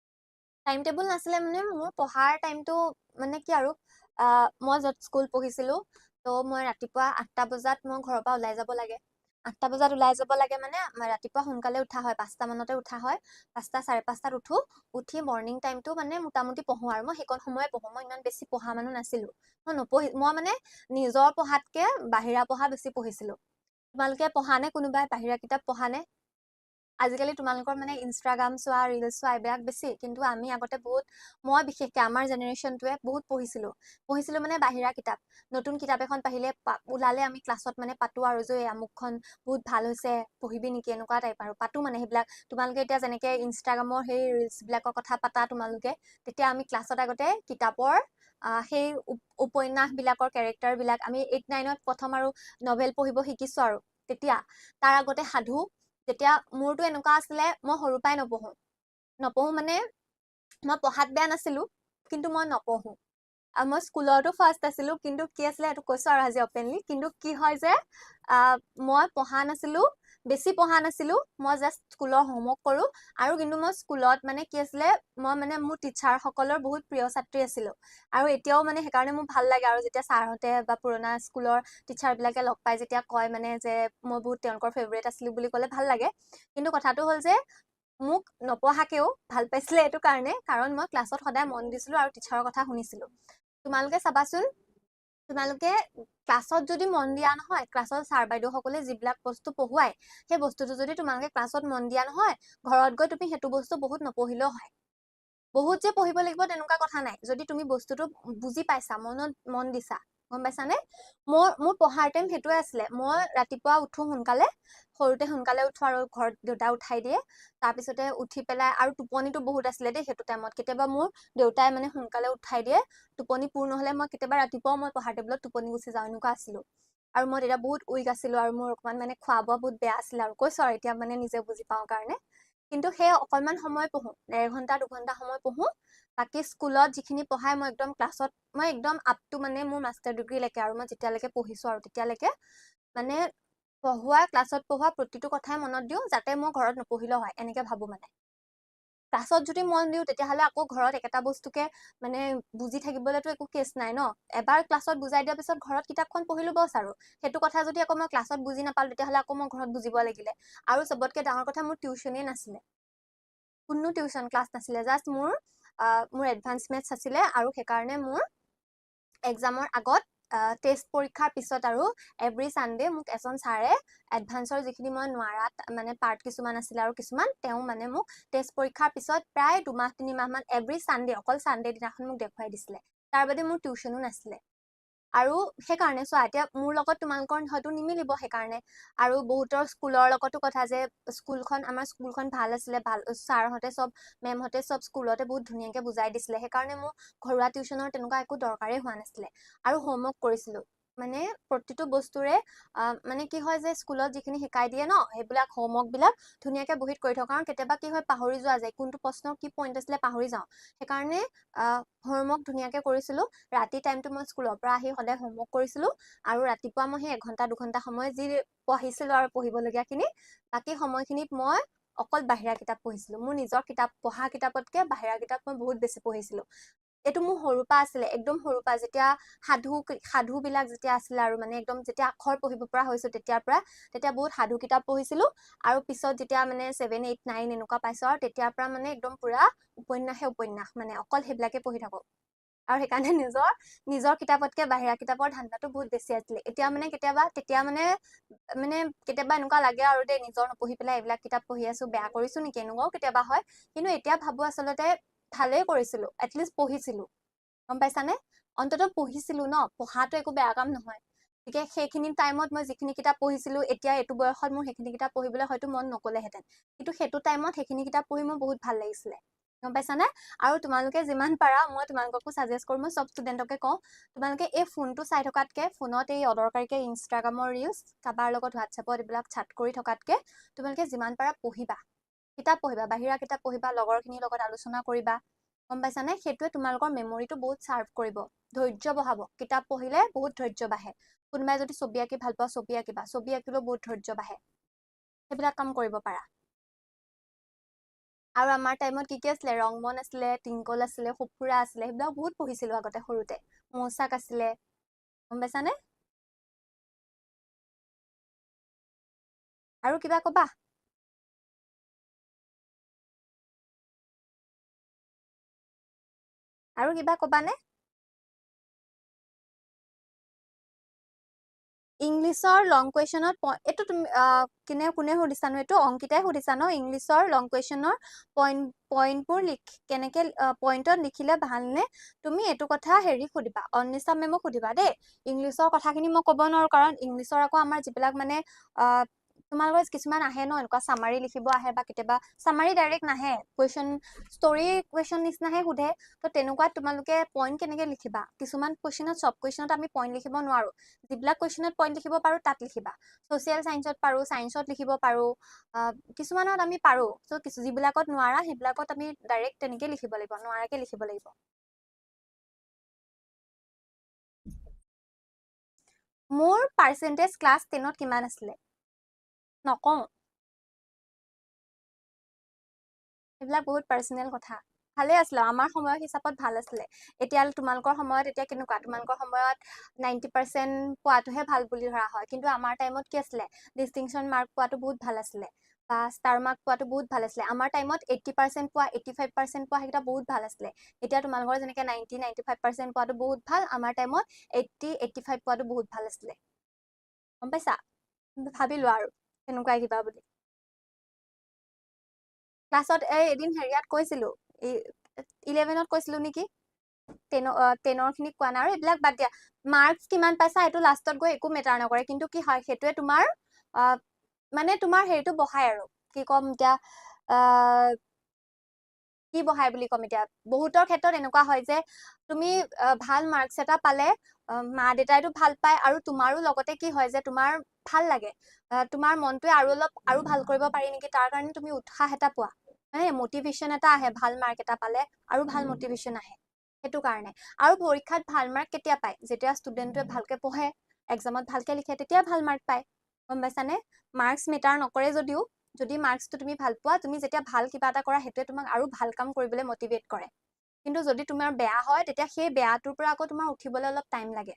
টাইম টেবুল নাছিলে মানে মোৰ পঢ়াৰ টাইমটো মানে কি আৰু, মই য'ত স্কুল পঢ়িছিলোঁ, তো মই ৰাতিপুৱা 8টা বজাত মই ঘৰৰ পৰা ওলাই যাব লাগে। 8টা বজাত ওলাই যাব লাগে মানে ৰাতিপুৱা সোনকালে উঠা হয়, 5টা মানতে উঠা হয়। 5টা 5:30টাত উঠি মৰ্ণিং টাইমটো মানে মোটামুটি পঢ়োঁ। আৰু মই সেইকণ সময়ে পঢ়োঁ, মই ইমান বেছি পঢ়া মানুহ নাছিলোঁ। মই মানে নিজৰ পঢ়াতকে বাহিৰা পঢ়া বেছি পঢ়িছিলোঁ। তোমালোকে পঢ়া নে? কোনোবাই বাহিৰা কিতাপ পঢ়া নে? আজিকালি তোমালোকৰ মানে ইনষ্টাগ্ৰাম চোৱা, ৰিলচ চোৱা এইবিলাক বেছি, কিন্তু আমি আগতে মই বিশেষকে আমাৰ জেনেৰেশ্যনটোৱে বহুত পঢ়িছিলোঁ মানে বাহিৰা কিতাপ। নতুন কিতাপ এখন ওলালে আমি ক্লাছত মানে পাতো আৰু যে আমুকখন বহুত ভাল হৈছে, পঢ়িবি নেকি, এনেকুৱা টাইপ আৰু পাতো মানে সেইবিলাক। তোমালোকে এতিয়া যেনেকে ইনষ্টাগ্ৰামৰ সেই ৰিলচবিলাকৰ কথা পাতা তোমালোকে, তেতিয়া আমি ক্লাছত আগতে কিতাপৰ সেই উপন্যাসবিলাকৰ কেৰেক্টাৰবিলাক আমি 8 9ত প্ৰথম আৰু নভেল পঢ়িব শিকিছোঁ। আৰু তেতিয়া তাৰ আগতে সাধু, তেতিয়া মোৰতো এনেকুৱা আছিলে, মই সৰুৰ পৰাই নপঢ়ো মানে মই পঢ়াত বেয়া নাছিলোঁ, কিন্তু মই নপঢ়োঁ। মই স্কুলতো ফাৰ্ষ্ট আছিলোঁ, কিন্তু কি আছিলে সেইটো কৈছোঁ আৰু আজি অপেনলি। কিন্তু কি হয় যে মই বেছি পঢ়া নাছিলোঁ, মই জাষ্ট স্কুলৰ হোমৱৰ্ক কৰোঁ। আৰু কিন্তু মই স্কুলত মানে কি আছিলে, মই মানে মোৰ টিচাৰসকলৰ বহুত প্ৰিয় ছাত্ৰী আছিলোঁ। আৰু এতিয়াও মানে সেইকাৰণে মোৰ ভাল লাগে আৰু যেতিয়া ছাৰহঁতে বা পুৰণা স্কুলৰ টিচাৰবিলাকে লগ পাই যেতিয়া কয় মানে যে মই বহুত তেওঁলোকৰ ফেভৰেট আছিলোঁ বুলি ক'লে ভাল লাগে। কিন্তু কথাটো হ'ল যে মোক নপঢ়াকেও ভাল পাইছিলে এইটো কাৰণ মই ক্লাছত সদায় মন দিছিলোঁ আৰু টিচাৰৰ কথা শুনিছিলোঁ। তোমালোকে চাবাচোন, তোমালোকে ক্লাছত যদি মন দিয়া নহয়, ক্লাছত ছাৰ বাইদেউসকলে যিবিলাক বস্তু পঢ়ুৱাই, সেই বস্তুটো যদি তোমালোকে ক্লাছত মন দিয়া নহয়, ঘৰত গৈ তুমি সেইটো বস্তু বহুত নপঢ়িলেও হয়। বহুত যে পঢ়িব লাগিব তেনেকুৱা কথা নাই। যদি তুমি বস্তুটো বুজি পাইছা, মন দিছা, গম পাইছানে? মোৰ পঢ়াৰ টাইম সেইটোৱে আছিলে। মই ৰাতিপুৱা উঠো সোনকালে, সৰুতে সোনকালে উঠো আৰু ঘৰত দেউতা উঠাই দিয়ে। তাৰপিছতে উঠি পেলাই আৰু টোপনিটো বহুত আছিলে দেই সেইটো টাইমত। কেতিয়াবা মোৰ দেউতাই মানে সোনকালে উঠাই দিয়ে, টোপনি পূৰ নহলে মই কেতিয়াবা ৰাতিপুৱাও মই পঢ়াৰ টেবুলত টোপনি গুচি যাওঁ, এনেকুৱা আছিলো। আৰু মই তেতিয়া বহুত উইক আছিলো আৰু মোৰ অকমান মানে খোৱা বোৱা বহুত বেয়া আছিলে আৰু কৈছো আৰু এতিয়া মানে নিজে বুজি পাওঁ কাৰণে। কিন্তু সেই অকনমান সময় পঢ়ো, 1.5 ঘন্টা 2 ঘন্টা সময় পঢ়ো। বাকী স্কুলত যিখিনি পঢ়াই মই একদম ক্লাছত মই একদম আপ টু মানে মোৰ মাষ্টাৰ ডিগ্ৰীলৈকে আৰু মই যেতিয়ালৈকে পঢ়িছো আৰু তেতিয়ালৈকে মানে ক্লাছত পঢ়োৱা প্ৰতিটো কথাই মনত দিওঁ, যাতে মই ঘৰত নপঢ়িলেও হয় এনেকে ভাবো মানে। ক্লাছত যদি মন দিওঁ তেতিয়াহ'লে আকৌ ঘৰত একেটা বস্তুকে মানে বুজি থাকিবলৈতো একো কেছ নাই ন। এবাৰ ক্লাছত বুজাই দিয়াৰ পিছত ঘৰত কিতাপখন পঢ়িলো বছ আৰু। সেইটো কথা যদি আকৌ মই ক্লাছত বুজি নাপালো তেতিয়াহ'লে আকৌ মই ঘৰত বুজিব লাগিলে। আৰু চবতকে ডাঙৰ কথা মোৰ টিউচনেই নাছিলে, কোনো টিউচন ক্লাছ নাছিলে। জাষ্ট মোৰ এডভান্স মেথছ আছিলে আৰু সেইকাৰণে মোৰ এক্সামৰ আগত টেষ্ট পৰীক্ষাৰ পিছত আৰু এভৰি চানডে মোক এজন ছাৰে এডভান্সৰ যিখিনি মই নোৱাৰাত মানে পাৰ্ট কিছুমান আছিলে আৰু কিছুমান তেওঁ মানে মোক টেষ্ট পৰীক্ষাৰ পিছত প্ৰায় 2 মাহ 3 মাহ মান এভৰি চানডে, অকল চানডে দিনাখন মোক দেখুৱাই দিছিলে। তাৰ বাদে মোৰ টিউচনো নাছিলে। আৰু সেইকাৰণে চোৱা এতিয়া মোৰ লগত তোমালোকৰ হয়তো নিমিলিব সেইকাৰণে। আৰু বহুতৰ স্কুলৰ লগতো কথা যে আমাৰ স্কুলখন ভাল আছিলে, ভাল ছাৰহঁতে চব মেমহঁতে চব স্কুলতে বহুত ধুনীয়াকে বুজাই দিছিলে। সেইকাৰণে মোৰ ঘৰুৱা টিউচনৰ তেনেকুৱা একো দৰকাৰেই হোৱা নাছিলে। আৰু হোমৱৰ্ক কৰিছিলো, মানে প্ৰতিটো বস্তুৰে মানে কি হয় যে স্কুলত যিখিনি শিকাই দিয়ে ন, সেইবিলাক হোমৱৰ্ক বিলাক ধুনীয়াকে বহীত কৰি থওঁ। কাৰণ কেতিয়াবা কি হয় পাহৰি যোৱা যায়, কোনটো প্ৰশ্নৰ কি পইণ্ট আছিলে পাহৰি যাওঁ। সেইকাৰণে হোমৱৰ্ক ধুনীয়াকে কৰিছিলো। ৰাতি টাইমটো মই স্কুলৰ পৰা আহি সদায় হোমৱৰ্ক কৰিছিলো। আৰু ৰাতিপুৱা মই সেই 1 ঘন্টা 2 ঘন্টা সময় যি পঢ়িছিলো আৰু পঢ়িবলগীয়া খিনি, বাকী সময়খিনিত মই অকল বাহিৰা কিতাপ পঢ়িছিলো। মোৰ নিজৰ পঢ়া কিতাপতকে বাহিৰা কিতাপ মই বহুত বেছি পঢ়িছিলো। এইটো মোৰ সৰুৰ পৰা আছিলে, একদম সৰুৰ পৰা। যেতিয়া সাধু বিলাক যেতিয়া আছিলে আৰু মানে একদম যেতিয়া আখৰ পঢ়িব পৰা হৈছো তেতিয়া বহুত সাধু কিতাপ পঢ়িছিলো। আৰু পিছত যেতিয়া মানে 7 8 9 এনেকুৱা পাইছো আৰু তেতিয়াৰ পৰা মানে একদম পুৰা উপন্যাস মানে অকল সেইবিলাকে পঢ়ি থাকো। আৰু সেইকাৰণে নিজৰ কিতাপতকে বাহিৰা কিতাপৰ ধান্দাটো বহুত বেছি আছিলে। এতিয়া মানে তেতিয়া মানে কেতিয়াবা এনেকুৱা লাগে আৰু দেই, নিজৰ নপঢ়ি পেলাই এইবিলাক কিতাপ পঢ়ি আছো, বেয়া কৰিছো নেকি, এনেকুৱাও কেতিয়াবা হয়। কিন্তু এতিয়া ভাবো আচলতে ভালেই কৰিছিলো, এটলিষ্ট পঢ়িছিলো। গম পাইছানে? অন্ততঃ পঢ়িছিলো ন, পঢ়াটো একো বেয়া কাম নহয়। গতিকে সেইখিনি টাইমত মই যিখিনি কিতাপ পঢ়িছিলো, এতিয়া এইটো বয়সত মোৰ সেইখিনি কিতাপ পঢ়িবলৈ হয়তো মন নগলেহেঁতেন। কিন্তু সেইটো টাইমত সেইখিনি কিতাপ পঢ়ি মোৰ বহুত ভাল লাগিছিলে। গম পাইছানে? আৰু তোমালোকে যিমান পাৰা, মই তোমালোককো ছাজেষ্ট কৰো, মই চব ষ্টুডেণ্টকে কওঁ, তোমালোকে এই ফোনটো চাই থকাতকে, ফোনত এই অদৰকাৰীকে ইনষ্টাগ্ৰামৰ ৰিলচ, কাৰোবাৰ লগত হোৱাটছএপত এইবিলাক চাট কৰি থকাতকে তোমালোকে যিমান পাৰা পঢ়িবা, কিতাপ পঢ়িবা, বাহিৰা কিতাপ পঢ়িবা, লগৰখিনিৰ লগত আলোচনা কৰিবা। গম পাইছানে? সেইটোৱে তোমালোকৰ মেমৰিটো বহুত চাৰ্ভ কৰিব, ধৈৰ্য বঢ়াব। কিতাপ পঢ়িলে বহুত ধৈৰ্য বাঢ়ে। কোনোবাই যদি ছবি আঁকি ভাল পোৱা, ছবি আঁকিবা, ছবি আঁকিলেও বহুত ধৈৰ্য বাঢ়ে। সেইবিলাক কাম কৰিব পাৰা। আৰু আমাৰ টাইমত কি আছিলে, ৰংমন আছিলে, টিংকল আছিলে, সঁফুৰা আছিলে, সেইবিলাক বহুত পঢ়িছিলো আগতে সৰুতে। মৌচাক আছিলে। গম পাইছানে? আৰু কিবা কবা? আৰু কিবা কবানে? ইংলিছৰ লং কুৱেশ্যনত এইটো তুমি কোনে সুধিছানো? এইটো অংকিতাই সুধিছা ন? ইংলিছৰ লং কুৱেশ্যনৰ পইণ্টবোৰ কেনেকে পইণ্টত লিখিলে ভালনে? তুমি এইটো কথা সুধিবা, অনিশা মেমক সুধিবা দেই। ইংলিছৰ কথাখিনি মই ক'ব নোৱাৰো, কাৰণ ইংলিছৰ আকৌ আমাৰ যিবিলাক মানে তোমালোকৰ কিছুমান আহে ন, এনেকুৱা চামাৰি লিখিব আহে, বা কেতিয়াবা চামাৰি ডাইৰেক্ট নাহে, ষ্টৰি কুৱেশ্যন নিচিনাহে সোধে। তো তেনেকুৱাত তোমালোকে পইণ্ট কেনেকে লিখিবা? কিছুমান কুৱেশ্যনত, চব কুৱেশ্যনত আমি পইণ্ট লিখিব নোৱাৰো। যিবিলাক কুৱেশ্যনত পইণ্ট লিখিব পাৰো তাত লিখিবা। ছচিয়েল চাইন্সত পাৰো, চাইন্সত লিখিব পাৰো, কিছুমানত আমি পাৰো। যিবিলাকত নোৱাৰা সেইবিলাকত আমি ডাইৰেক্ট তেনেকে লিখিব লাগিব, নোৱাৰাকে লিখিব লাগিব। মোৰ পাৰ্চেন্টেজ ক্লাছ 10ত কিমান আছিলে নকওঁ। সেইবিলাক বহুত পাৰ্চনেল কথা। ভালে আছিলে, আমাৰ সময়ৰ হিচাপত ভাল আছিলে। এতিয়া তোমালোকৰ সময়ত এতিয়া কেনেকুৱা? তোমালোকৰ সময়ত 90% পোৱাটোহে ভাল বুলি ধৰা হয়। কিন্তু আমাৰ টাইমত কি আছিলে, ডিষ্টিংশ্যন মাৰ্ক পোৱাটো বহুত ভাল আছিলে, বা ষ্টাৰ মাৰ্ক পোৱাটো বহুত ভাল আছিলে। আমাৰ টাইমত 80% পোৱা, 85% পোৱা, সেইকেইটা বহুত ভাল আছিলে। এতিয়া তোমালোকৰ যেনেকে 90-95% পোৱাটো বহুত ভাল, আমাৰ টাইমত 80-85 পোৱাটো বহুত ভাল আছিলে। গম পাইছা? ভাবিলো আৰু তেনেকুৱাই কিবা বুলি। ক্লাছত এদিন হেৰিয়াত কৈছিলো, 11ত কৈছিলো নেকি, টেনৰ খিনিক কোৱা নাই আৰু এইবিলাক বাদ দিয়া মাৰ্কছ কিমান পাইছা এইটো লাষ্টত গৈ একো মেটাৰ নকৰে কিন্তু কি হয় সেইটোৱে তোমাৰ মানে তোমাৰ হেৰিটো বহাই আৰু কি ক'ম এতিয়া কি বহাই বুলি ক'ম এতিয়া বহুতৰ ক্ষেত্ৰত এনেকুৱা হয় যে তুমি ভাল মাৰ্কছ এটা পালে মা দেউতাইতো ভাল পায় আৰু তোমাৰো লগতে কি হয় যে তোমাৰ ভাল লাগে তোমাৰ মনটোৱে আৰু ভাল কৰিব পাৰি নেকি তাৰ কাৰণে তুমি উৎসাহ এটা পোৱা মানে মটিভেশ্যন এটা আহে ভাল মাৰ্ক এটা পালে আৰু ভাল মটিভেশ্যন আহে সেইটো কাৰণে আৰু পৰীক্ষাত ভাল মাৰ্ক কেতিয়া পায় যেতিয়া ষ্টুডেণ্টটোৱে ভালকে পঢ়ে এক্সামত ভালকে লিখে তেতিয়া ভাল মাৰ্ক পায় গম পাইছানে মাৰ্কছ মেটাৰ নকৰে যদিও যদি মাৰ্কছটো তুমি ভাল পোৱা তুমি যেতিয়া ভাল কিবা এটা কৰা সেইটোৱে তোমাক আৰু ভাল কাম কৰিবলৈ মটিভেট কৰে কিন্তু যদি তোমাৰ বেয়া হয় তেতিয়া সেই বেয়াটোৰ পৰা আকৌ তোমাৰ উঠিবলৈ অলপ টাইম লাগে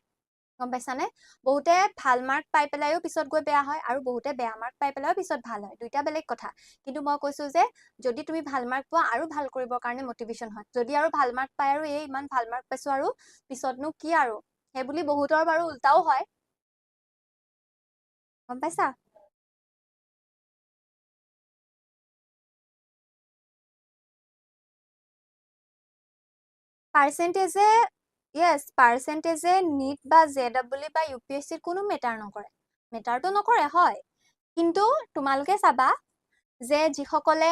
গম পাইছানে বহুতে ভাল মাৰ্ক পাই পেলাইও পিছত গৈ বেয়া হয় আৰু বহুতে বেয়া মাৰ্ক পাই পেলাইও পিছত ভাল হয় দুইটা বেলেগ কথা কিন্তু মই কৈছো যে যদি তুমি ভাল মাৰ্ক পোৱা আৰু ভাল কৰিবৰ কাৰণে মটিভেশ্যন হয় যদি আৰু ভাল মাৰ্ক পাই আৰু এই ইমান ভাল মাৰ্ক পাইছো আৰু পিছতনো কি আৰু সেইবুলি বহুতৰ বাৰু উল্টাও হয় গম পাইছা পাৰ্চেন্টেজে পাৰ্চেন্টেজে নিট বা JEE বা UPSC কোনো মেটাৰ নকৰে মেটাৰটো নকৰে হয় কিন্তু তোমালোকে চাবা যে যিসকলে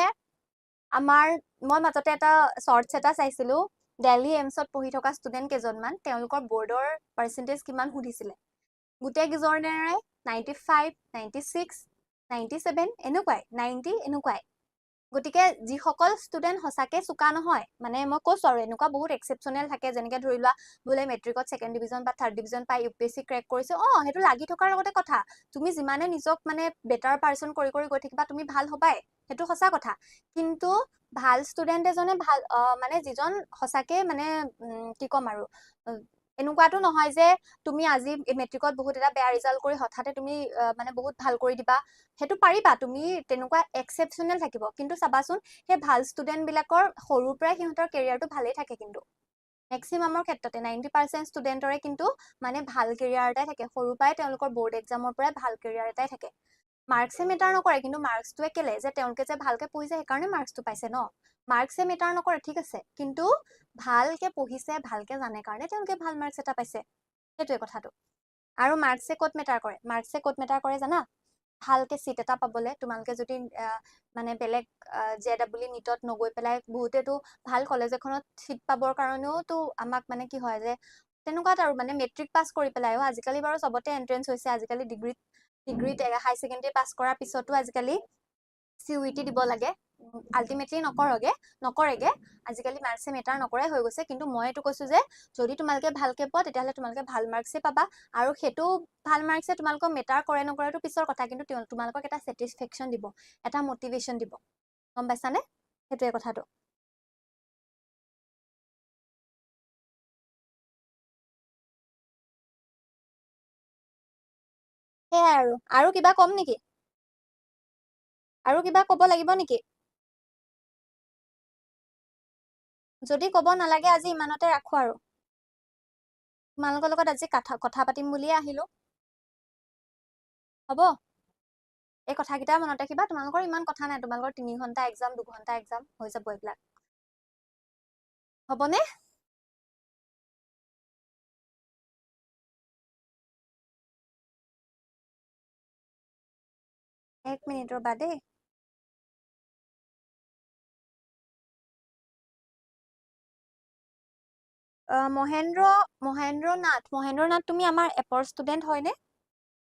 আমাৰ মই মাজতে এটা শ্বৰ্টছ এটা চাইছিলো দিল্লী এইমছত পঢ়ি থকা ষ্টুডেণ্ট কেইজনমান তেওঁলোকৰ বৰ্ডৰ পাৰ্চেন্টেজ কিমান সুধিছিলে গোটেই কেইজনেৰে 95 96 97 এনেকুৱাই 90 এনেকুৱাই গতিকে যিসকল ষ্টুডেণ্ট সঁচাকে চোকা নহয় মানে মই কৈছো আৰু এনেকুৱা বহুত এক্সেপশ্যনেল থাকে যেনেকে ধৰি লোৱা বোলে মেট্ৰিকত ছেকেণ্ড ডিভিজন বা থাৰ্ড ডিভিজন পাই UPSC ক্ৰেক কৰিছে সেইটো লাগি থকাৰ লগতে কথা তুমি যিমানে নিজক মানে বেটাৰ পাৰ্চন কৰি কৰি গৈ থাকিবা তুমি ভাল হবাই সেইটো সঁচা কথা কিন্তু ভাল ষ্টুডেণ্ট এজনে ভাল মানে যিজন সঁচাকে মানে কি ক'ম আৰু এনেকুৱাটো নহয় যে তুমি আজি মেট্ৰিকত বহুত এটা বেয়া ৰিজাল্ট কৰি হঠাতে তুমি মানে বহুত ভাল কৰি দিবা সেইটো পাৰিবা তুমি তেনেকুৱা এক্সেপশ্যনেল থাকিব কিন্তু চাবাচোন সেই ভাল ষ্টুডেণ্ট বিলাকৰ সৰুৰ পৰাই সিহঁতৰ কেৰিয়াৰটো ভালেই থাকে কিন্তু মেক্সিমামৰ ক্ষেত্ৰতে 90% ষ্টুডেণ্টৰে কিন্তু মানে ভাল কেৰিয়াৰ এটাই থাকে সৰুৰ পৰাই তেওঁলোকৰ বৰ্ড এক্সামৰ পৰাই ভাল কেৰিয়াৰ এটাই থাকে মাৰ্কছে মেটাৰ নকৰে কিন্তু মাৰ্কছটোৱে কেলে যে তেওঁলোকে যে ভালকে পঢ়িছে সেইকাৰণে মাৰ্কছটো পাইছে ন মাৰ্কছে মেটাৰ নকৰে ঠিক আছে কিন্তু ভালকে পঢ়িছে ভালকে জানে কাৰণে তেওঁলোকে ভাল মাৰ্কছ এটা পাইছে সেইটোৱে কথাটো আৰু মাৰ্কছে ক'ত মেটাৰ কৰে জানা ভালকে চিট এটা পাবলে তোমালোকে যদি মানে বেলেগ JEE নিটত নগৈ পেলাই বহুতেতো ভাল কলেজ এখনত চিট পাবৰ কাৰণেও তো আমাক মানে কি হয় যে তেনেকুৱাত আৰু মানে মেট্ৰিক পাছ কৰি পেলাইও আজিকালি বাৰু চবতে এন্ট্ৰেন্স হৈছে আজিকালি ডিগ্ৰীত হাই ছেকেণ্ডাৰী পাছ কৰাৰ পিছতো আজিকালি CUET দিব লাগে আল্টিমেটলি নকৰেগে আজিকালি মাৰ্কছে মেটাৰ নকৰাই হৈ গৈছে কিন্তু মই এইটো কৈছো যে যদি তোমালোকে ভালকে পোৱা তেতিয়াহ'লে তোমালোকে ভাল মাৰ্কছে পাবা আৰু সেইটো ভাল মাৰ্কছে তোমালোকক মেটাৰ কৰে নকৰেটো পিছৰ কথা কিন্তু তোমালোকক এটা ছেটিছফেকশ্যন দিব এটা মটিভেশ্যন দিব গম পাইছানে সেইটোৱে কথাটো সেয়াই আৰু কিবা কম নেকি আৰু কিবা ক'ব লাগিব নেকি যদি ক'ব নালাগে আজি ইমানতে ৰাখো আৰু তোমালোকৰ লগত আজি কথা পাতিম বুলিয়ে আহিলো হ'ব এই কথাকেইটা মনত ৰাখিবা তোমালোকৰ ইমান কথা নাই তোমালোকৰ 3 ঘণ্টা এক্সাম 2 ঘণ্টা এক্সাম হৈ যাব এইবিলাক হ'বনে 1 মিনিট ৰবা দেই মহেন্দ্ৰ নাথ তুমি আমাৰ এপৰ ষ্টুডেণ্ট হয়নে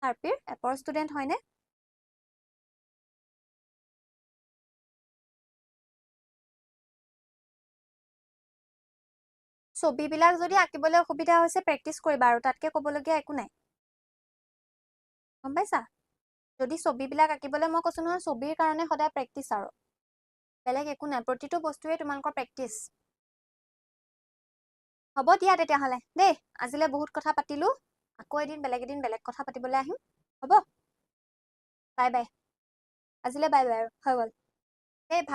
আৰপিৰ এপৰ ষ্টুডেণ্ট হয়নে ছবিবিলাক যদি আঁকিবলৈ অসুবিধা হৈছে প্ৰেক্টিচ কৰিবা আৰু তাতকে ক'বলগীয়া একো নাই গম পাইছা যদি ছবিবিলাক আঁকিবলৈ মই কৈছো নহয় ছবিৰ কাৰণে সদায় প্ৰেক্টিচ আৰু বেলেগ একো নাই প্ৰতিটো বস্তুৱে তোমালোকৰ প্ৰেক্টিচ হ'ব দিয়া তেতিয়াহ'লে দেই আজিলৈ বহুত কথা পাতিলো আকৌ এদিন বেলেগ কথা পাতিবলৈ আহিম হ'ব বাই বাই আজিলৈ বাই বাই আৰু হৈ গ'ল এই ভাল